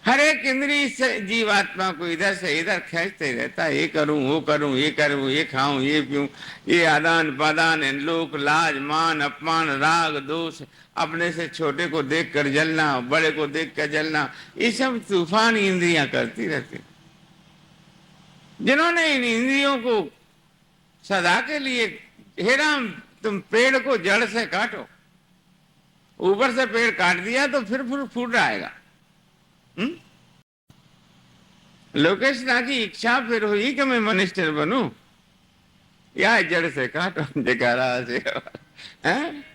हर एक इंद्रिय से जीवात्मा को इधर से इधर खींचते रहता है, ये करूं वो करूं, ये करूं, ये खाऊं, ये पीऊं, ये आदान प्रदान, लोक लाज मान अपमान राग दोष, अपने से छोटे को देख कर जलना, बड़े को देख कर जलना, ये सब तूफान इंद्रियां करती रहती। जिन्होंने इन इंद्रियों को सदा के लिए, हे राम तुम पेड़ को जड़ से काटो, ऊपर से पेड़ काट दिया तो फिर फूट आएगा। लोकेश ना की इच्छा फिर हुई कि मैं मिनिस्टर बनूं, या जड़ से काटो। जयकारा से हैं?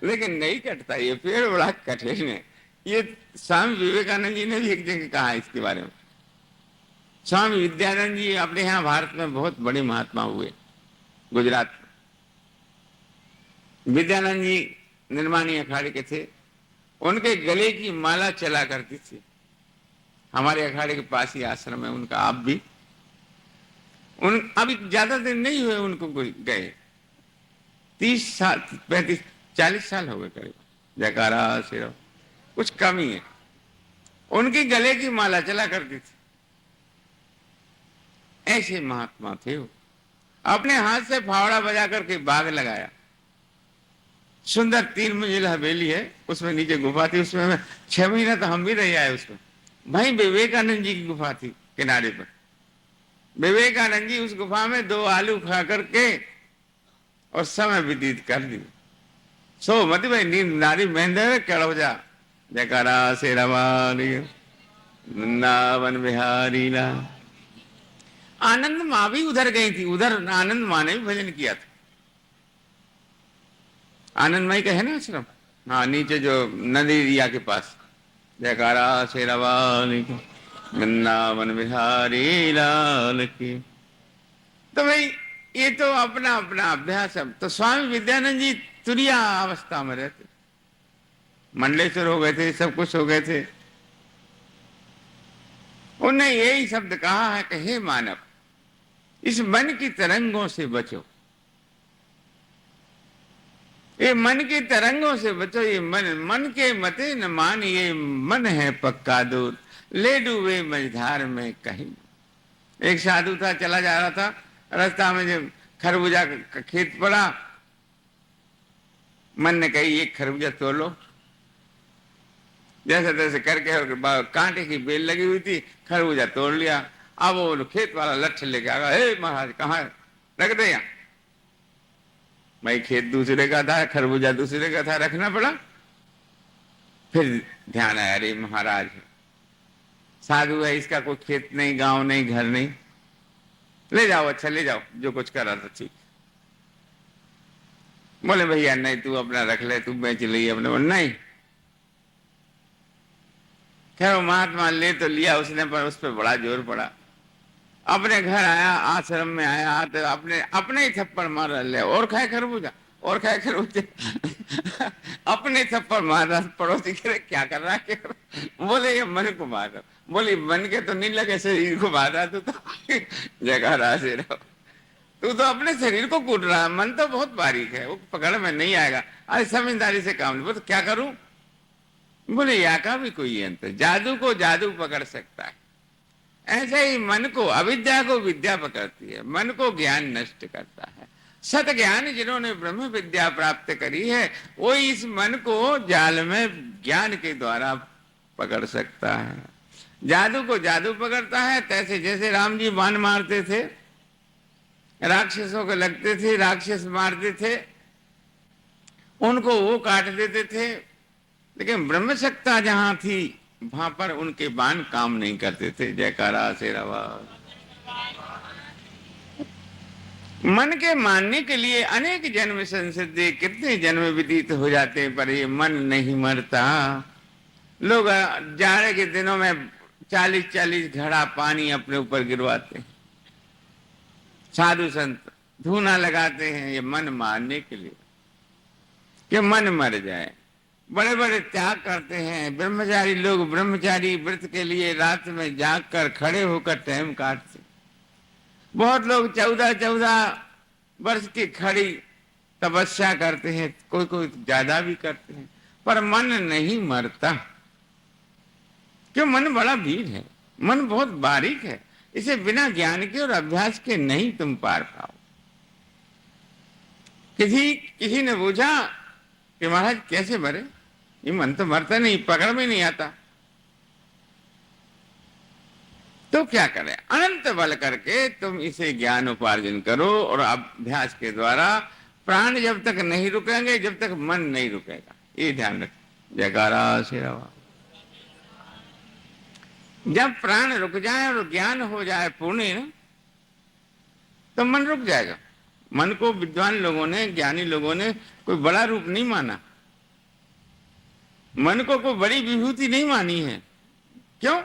लेकिन नहीं कटता ये पेड़, बड़ा कठिन है। ये स्वामी विवेकानंद जी ने भी एक जगह कहा इसके बारे में। स्वामी विद्यानंद जी अपने यहाँ भारत में बहुत बड़े महात्मा हुए, गुजरात में। विद्यानंद जी निर्माणी अखाड़े के थे, उनके गले की माला चला करती थी। हमारे अखाड़े के पास ही आश्रम है उनका, आप भी अभी ज्यादा दिन नहीं हुए उनको गए, 30 साल 35-40 साल हो गए करीब। जयकारा सिर्फ कुछ कम ही है। उनकी गले की माला चला करती थी। ऐसे महात्मा थे वो। अपने हाथ से फावड़ा बजा करके बाग लगाया, सुंदर 3 मंजिल हवेली है, उसमें नीचे गुफा थी, उसमें मैं 6 महीना तो हम भी रह आए उसमें। भाई विवेकानंद जी की गुफा थी किनारे पर। विवेकानंद जी उस गुफा में 2 आलू खा करके और समय व्यतीत कर दी। सो मत भाई नींद नारी महेंद्र कड़ो जा। जयकारा से रवानी वृंदावन बिहारी ला। आनंद माँ भी उधर गई थी, उधर आनंद माँ ने भी भजन किया था। आनंद माई का है ना आश्रम, हाँ नीचे जो नदी रिया के पास। जयकारा से रवानी वृंदावन बिहारी लाल की। तो भाई ये तो अपना अपना अभ्यास है। तो स्वामी विद्यानंद जी तुरिया अवस्था में रहते, मंडलेश्वर हो गए थे, सब कुछ हो गए थे। उन्हें यही शब्द कहा है कि हे मानव, इस मन की तरंगों से बचो, ये मन की तरंगों से बचो। ये मन के मते न मान, ये मन है पक्का दूर, ले डूबे मझधार में कहीं। एक साधु था, चला जा रहा था, रास्ता में जब खरबूजा का खेत पड़ा, मन ने कही एक खरबूजा तोड़ लो। जैसे तैसे करके और कांटे की बेल लगी हुई थी, खरबूजा तोड़ लिया। अब वो खेत वाला लठ लेके आ गया, हे महाराज कहाँ रख दे यहाँ। भाई खेत दूसरे का था, खरबूजा दूसरे का था, रखना पड़ा। फिर ध्यान आया, अरे महाराज साधु है, इसका कोई खेत नहीं, गांव नहीं, घर नहीं, ले जाओ, अच्छा ले जाओ, जो कुछ कर रहा था ठीक। बोले भैया नहीं, तू अपना रख ले, तू बेच ली अपने। बोले नहीं, खैर वो महात्मा ले तो लिया उसने, पर उस पर बड़ा जोर पड़ा। अपने घर आया, आश्रम में आया तो अपने अपने ही थप्पड़ मार ले, और खाए खरबूजा, और खाए खरबूजा। अपने थप्पड़ मार रहा, पड़ोसी कह रहे क्या कर रहा है? बोले ये मन को मार रहा। बोली मन के तो नहीं लगे, शरीर को मार रहा तू तो। जगह रहा से रहो, तू तो अपने शरीर को कूट रहा है, मन तो बहुत बारीक है, वो पकड़ में नहीं आएगा। अरे समझदारी से काम नहीं। बोले तो क्या करूं? बोले या का भी कोई यंत्र, जादू को जादू पकड़ सकता है। ऐसे ही मन को, अविद्या को विद्या पकड़ती है, मन को ज्ञान नष्ट करता है। सत ज्ञान जिन्होंने ब्रह्म विद्या प्राप्त करी है, वो इस मन को जाल में ज्ञान के द्वारा पकड़ सकता है। जादू को जादू पकड़ता है। तैसे जैसे राम जी बाण मारते थे, राक्षसों को लगते थे, राक्षस मारते थे, उनको वो काट देते थे, लेकिन ब्रह्म सत्ता जहां थी वहां पर उनके बाण काम नहीं करते थे। जयकारा से रवा। मन के मानने के लिए अनेक जन्म संसिद्धि, कितने जन्म व्यतीत हो जाते हैं, पर ये मन नहीं मरता। लोग जाड़े के दिनों में 40-40 घड़ा पानी अपने ऊपर गिरवाते हैं, साधु संत धूना लगाते हैं, ये मन मारने के लिए कि मन मर जाए। बड़े बड़े त्याग करते हैं ब्रह्मचारी लोग, ब्रह्मचारी व्रत के लिए रात में जाग कर खड़े होकर टाइम काटते। बहुत लोग 14-14 वर्ष की खड़ी तपस्या करते हैं, कोई कोई ज्यादा भी करते हैं, पर मन नहीं मरता। क्यों? मन बड़ा वीर है, मन बहुत बारीक है, इसे बिना ज्ञान के और अभ्यास के नहीं तुम पार पाओ। किसी ने पूछा कि महाराज कैसे मरे? ये मन तो मरता नहीं, पकड़ में नहीं आता, तो क्या करें? अनंत बल करके तुम इसे ज्ञान उपार्जन करो, और अभ्यास के द्वारा प्राण जब तक नहीं रुकेंगे, जब तक मन नहीं रुकेगा, ये ध्यान रखो। जयकारा से रवा। जब प्राण रुक जाए और ज्ञान हो जाए पूर्ण, तो मन रुक जाएगा। मन को विद्वान लोगों ने, ज्ञानी लोगों ने कोई बड़ा रूप नहीं माना, मन को कोई बड़ी विभूति नहीं मानी है। क्यों?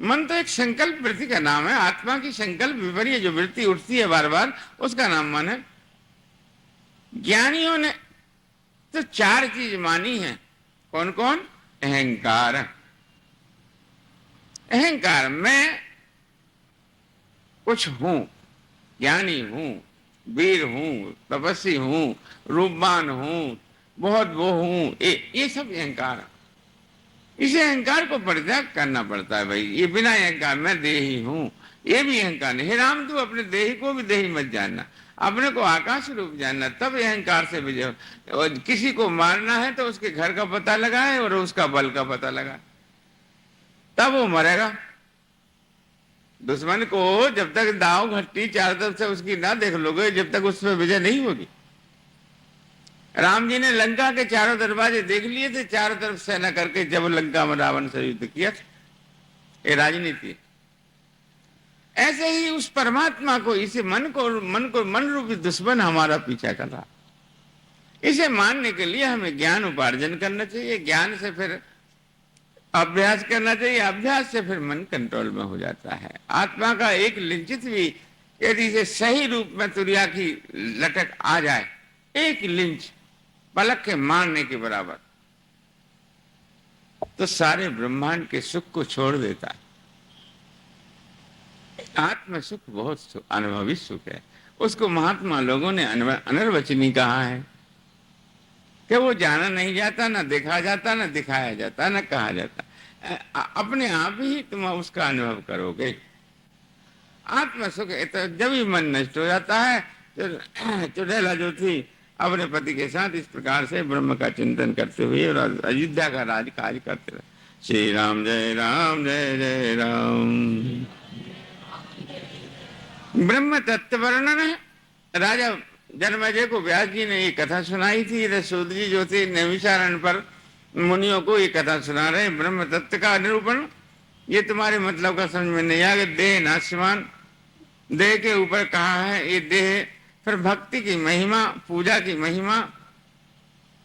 मन तो एक संकल्प वृत्ति का नाम है, आत्मा की संकल्प विपरीत जो वृत्ति उठती है बार बार, उसका नाम मन है। ज्ञानियों ने तो 4 चीज मानी है। कौन कौन? अहंकार, अहंकार, मैं कुछ हूं, ज्ञानी हूं, वीर हूं, तपस्वी हूं, रूपवान हूं, बहुत वो हूं, ये सब अहंकार है। इसे अहंकार को परित्याग करना पड़ता है भाई। ये बिना अहंकार मैं देही हूं, ये भी अहंकार नहीं। हे राम, तू अपने देही को भी देही मत जानना, अपने को आकाश रूप जानना, तब अहंकार से विजय। और किसी को मारना है तो उसके घर का पता लगाए और उसका बल का पता लगाए, तब वो मरेगा। दुश्मन को जब तक दाव घट्टी चारों तरफ से उसकी ना देख लोगे, जब तक उस पर विजय नहीं होगी। राम जी ने लंका के चारों दरवाजे देख लिए थे, चारों तरफ सेना करके जब लंका में रावण से युद्ध किया था। ये राजनीति। ऐसे ही उस परमात्मा को, इसे मन रूपी दुश्मन हमारा पीछा कर रहा, इसे मानने के लिए हमें ज्ञान उपार्जन करना चाहिए, ज्ञान से फिर अभ्यास करना चाहिए, अभ्यास से फिर मन कंट्रोल में हो जाता है। आत्मा का एक लिंचित भी यदि इसे सही रूप में तुरिया की लटक आ जाए, एक लिंच पलक के मारने के बराबर, तो सारे ब्रह्मांड के सुख को छोड़ देता है। आत्म सुख बहुत अनुभवी सुख है, उसको महात्मा लोगों ने अनर्वचनीय कहा है कि वो जाना नहीं जाता, ना देखा जाता, ना दिखाया जाता, ना कहा जाता। अपने आप ही तुम उसका अनुभव करोगे। आत्म सुख तो जब ही मन नष्ट हो जाता है। तो चुड़ैला जो थी अपने पति के साथ इस प्रकार से ब्रह्म का चिंतन करते हुए और अयोध्या का राज कार्य करते रहे। श्री राम जय राम, जय जय राम। ब्रह्म तत्व वर्णन है। राजा जन्मेजय को व्यास जी ने ये कथा सुनाई थी। सूत जी जो थे नैमिषारण्य पर मुनियों को ये कथा सुना रहे, ब्रह्म तत्व का निरूपण। ये तुम्हारे मतलब का समझ में नहीं आएगा। देह नाशवान, देह के ऊपर कहा है ये देह। फिर भक्ति की महिमा, पूजा की महिमा।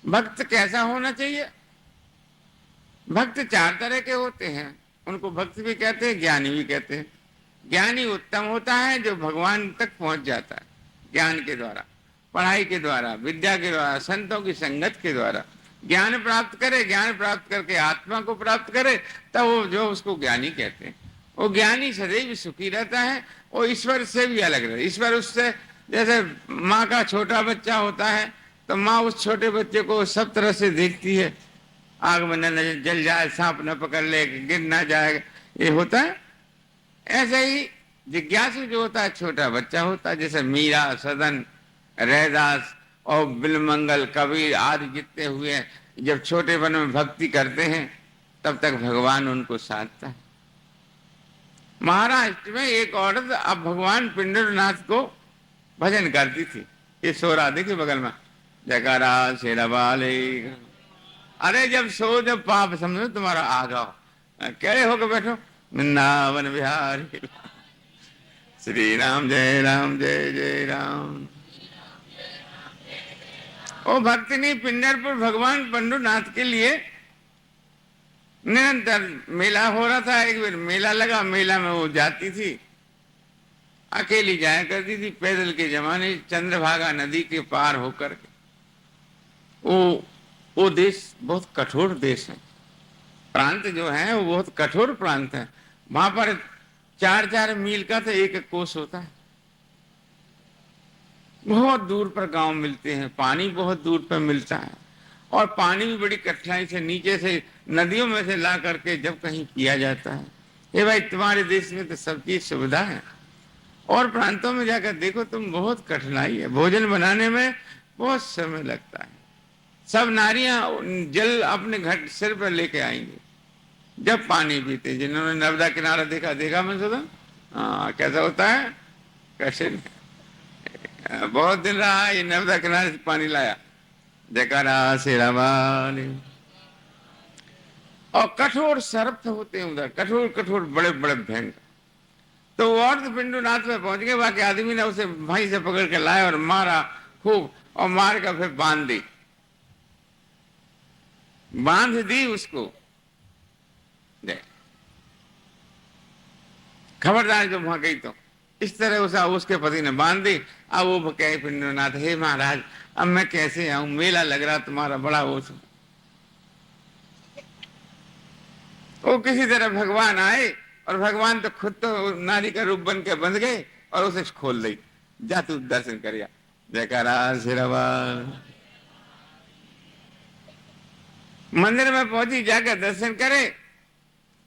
भक्त कैसा होना चाहिए? भक्त चार तरह के होते हैं, उनको भक्त भी कहते हैं, ज्ञानी भी कहते हैं। ज्ञानी उत्तम होता है जो भगवान तक पहुंच जाता है ज्ञान के द्वारा, पढ़ाई के द्वारा, विद्या के द्वारा, संतों की संगत के द्वारा ज्ञान प्राप्त करे, ज्ञान प्राप्त करके आत्मा को प्राप्त करे, तब वो जो उसको ज्ञानी कहते हैं। वो ज्ञानी सदैव सुखी रहता है, वो ईश्वर से भी अलग रहता है। ईश्वर उससे, जैसे माँ का छोटा बच्चा होता है तो माँ उस छोटे बच्चे को सब तरह से देखती है, आग में न जल जाए, सांप न पकड़ ले, गिर ना जाए, ये होता है। ऐसे ही जिज्ञासु जो होता है छोटा बच्चा होता है, जैसे मीरा, सदन, रैदास और बिलमंगल, कबीर आदि जितने हुए हैं, जब छोटे वन में भक्ति करते हैं तब तक भगवान उनको साधता है। महाराष्ट्र में एक औरत अब भगवान पिंडरनाथ को भजन करती थी, ये सो राधे के बगल में, जयकारा शेरा वाले। अरे जब सो, जब पाप समझो तुम्हारा आ जाओ, कैसे होकर बैठो, वृंदावन बिहारी श्री राम जय राम जय जय राम। ओ भक्तिनी पिंडरपुर भगवान पंडुनाथ के लिए निरंतर मेला हो रहा था। एक बार मेला लगा, मेला में वो जाती थी, अकेली जाया करती थी, पैदल के जमाने, चंद्रभागा नदी के पार होकर के। वो देश बहुत कठोर देश है, प्रांत जो है वो बहुत कठोर प्रांत है। वहां पर 4-4 मील का तो एक कोस होता है, बहुत दूर पर गांव मिलते हैं, पानी बहुत दूर पर मिलता है, और पानी भी बड़ी कठिनाई से नीचे से नदियों में से ला करके जब कहीं पिया जाता है। ये भाई तुम्हारे देश में तो सब चीज सुविधा है, और प्रांतों में जाकर देखो तुम, बहुत कठिनाई है, भोजन बनाने में बहुत समय लगता है। सब नारियां जल अपने घर सिर पर लेके आएंगे जब पानी पीते। जिन्होंने नर्मदा किनारा देखा मैं सोचा हाँ कैसा होता है, कैसे बहुत दिन रहा ये नर्मदा किनारे से पानी लाया, जयकारा शेरा वाले। और कठोर सर्प होते हैं उधर, कठोर कठोर बड़े बड़े भयंकर। तो वो औरत पिंडुनाथ में पहुंच गए, बाकी आदमी ने उसे वहीं से पकड़ के लाया और मारा खूब, और मार कर फिर बांध दी उसको। खबरदार जब वहां गई तो इस तरह उसके पति ने बांध दी। अब वो कहे पिंडनाथ, हे महाराज अब मैं कैसे आऊं, मेला लग रहा तुम्हारा बड़ा वो किसी तरह भगवान आए, और भगवान तो खुद तो नारी का रूप बन के बंध गए और उसे खोल दी, जा तू दर्शन करिया, जयकारा शेरावाल। मंदिर में पहुंची, जाकर दर्शन करे,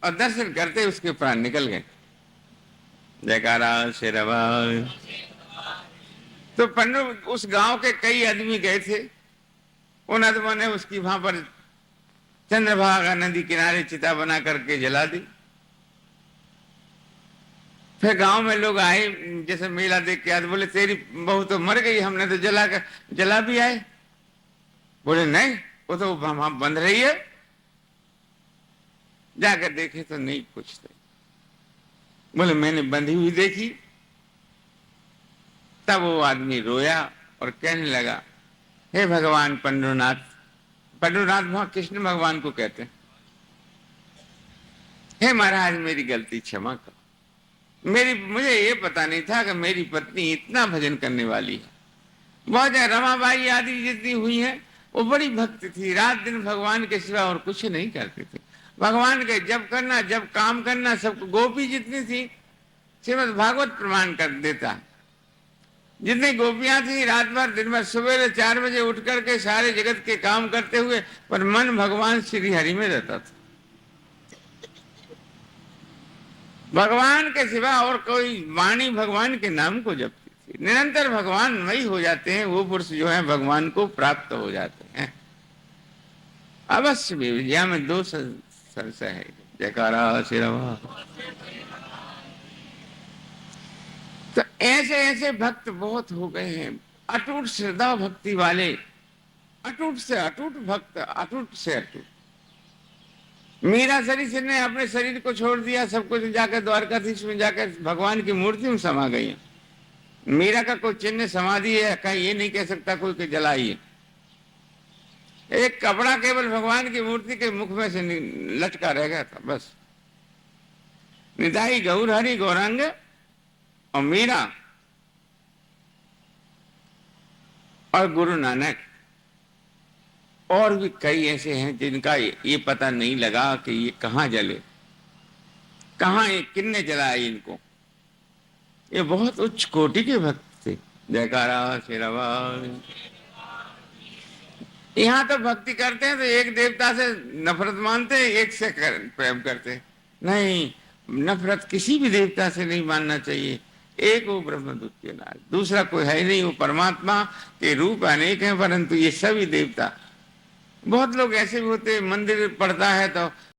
और दर्शन करते उसके प्राण निकल गए, जयकारा शेरावाल। तो पंडु उस गांव के कई आदमी गए थे, उन आदमियों ने उसकी वहां पर चंद्रभागा नदी किनारे चिता बना करके जला दी। फिर गांव में लोग आए, जैसे मेला देख के आए, बोले तेरी बहू तो मर गई, हमने तो जला भी आए। बोले नहीं, वो तो वहां बंध रही है। जाकर देखे तो नहीं कुछ नहीं। बोले मैंने बंधी हुई देखी। तब वो आदमी रोया और कहने लगा, हे भगवान पंडुनाथ, पंडुनाथ वहां कृष्ण भगवान को कहते हैं, हे महाराज मेरी गलती क्षमा करो, मुझे ये पता नहीं था कि मेरी पत्नी इतना भजन करने वाली है। बहुत रमाबाई आदि जितनी हुई है वो बड़ी भक्त थी, रात दिन भगवान के सिवा और कुछ नहीं करती थी। भगवान के जब करना, जब काम करना, सब गोपी जितनी थी, श्रीमद् भागवत प्रमाण कर देता, जितनी गोपियां थी रात भर दिन भर सवेरे 4 बजे उठ करके सारे जगत के काम करते हुए, पर मन भगवान श्री हरि में रहता था। भगवान के सिवा और कोई वाणी भगवान के नाम को जपती थी। निरंतर भगवान वही हो जाते हैं, वो पुरुष जो है भगवान को प्राप्त हो जाते हैं अवश्य भी। विजया में 2 सरसा है, जयकारा श्री राम। तो ऐसे ऐसे भक्त बहुत हो गए हैं, अटूट श्रद्धा भक्ति वाले, अटूट से अटूट भक्त, अटूट से अटूट। मीरा शरीर ने अपने शरीर को छोड़ दिया, सब कुछ, जाकर द्वारकाधीश में जाकर भगवान की मूर्ति में समा गई है। मीरा का कोई चिन्ह समाधि है, कहीं ये नहीं कह सकता कोई कि जलाई है। एक कपड़ा केवल भगवान की मूर्ति के मुख में से लटका रह गया था बस। निताई गौर हरि गौरांग और मीरा और गुरु नानक, और भी कई ऐसे हैं जिनका ये पता नहीं लगा कि ये कहाँ जले, कहाँ ये किन्ने जलाया इनको। ये बहुत उच्च कोटि के भक्त थे। जयकारा शेरावाल। यहाँ तो भक्ति करते हैं तो एक देवता से नफरत मानते हैं, एक से प्रेम करते हैं। नहीं, नफरत किसी भी देवता से नहीं मानना चाहिए। एक वो ब्रह्मदूत के नाम, दूसरा कोई है नहीं। वो परमात्मा के रूप अनेक हैं, परंतु ये सभी देवता। बहुत लोग ऐसे भी होते, मंदिर पड़ता है तो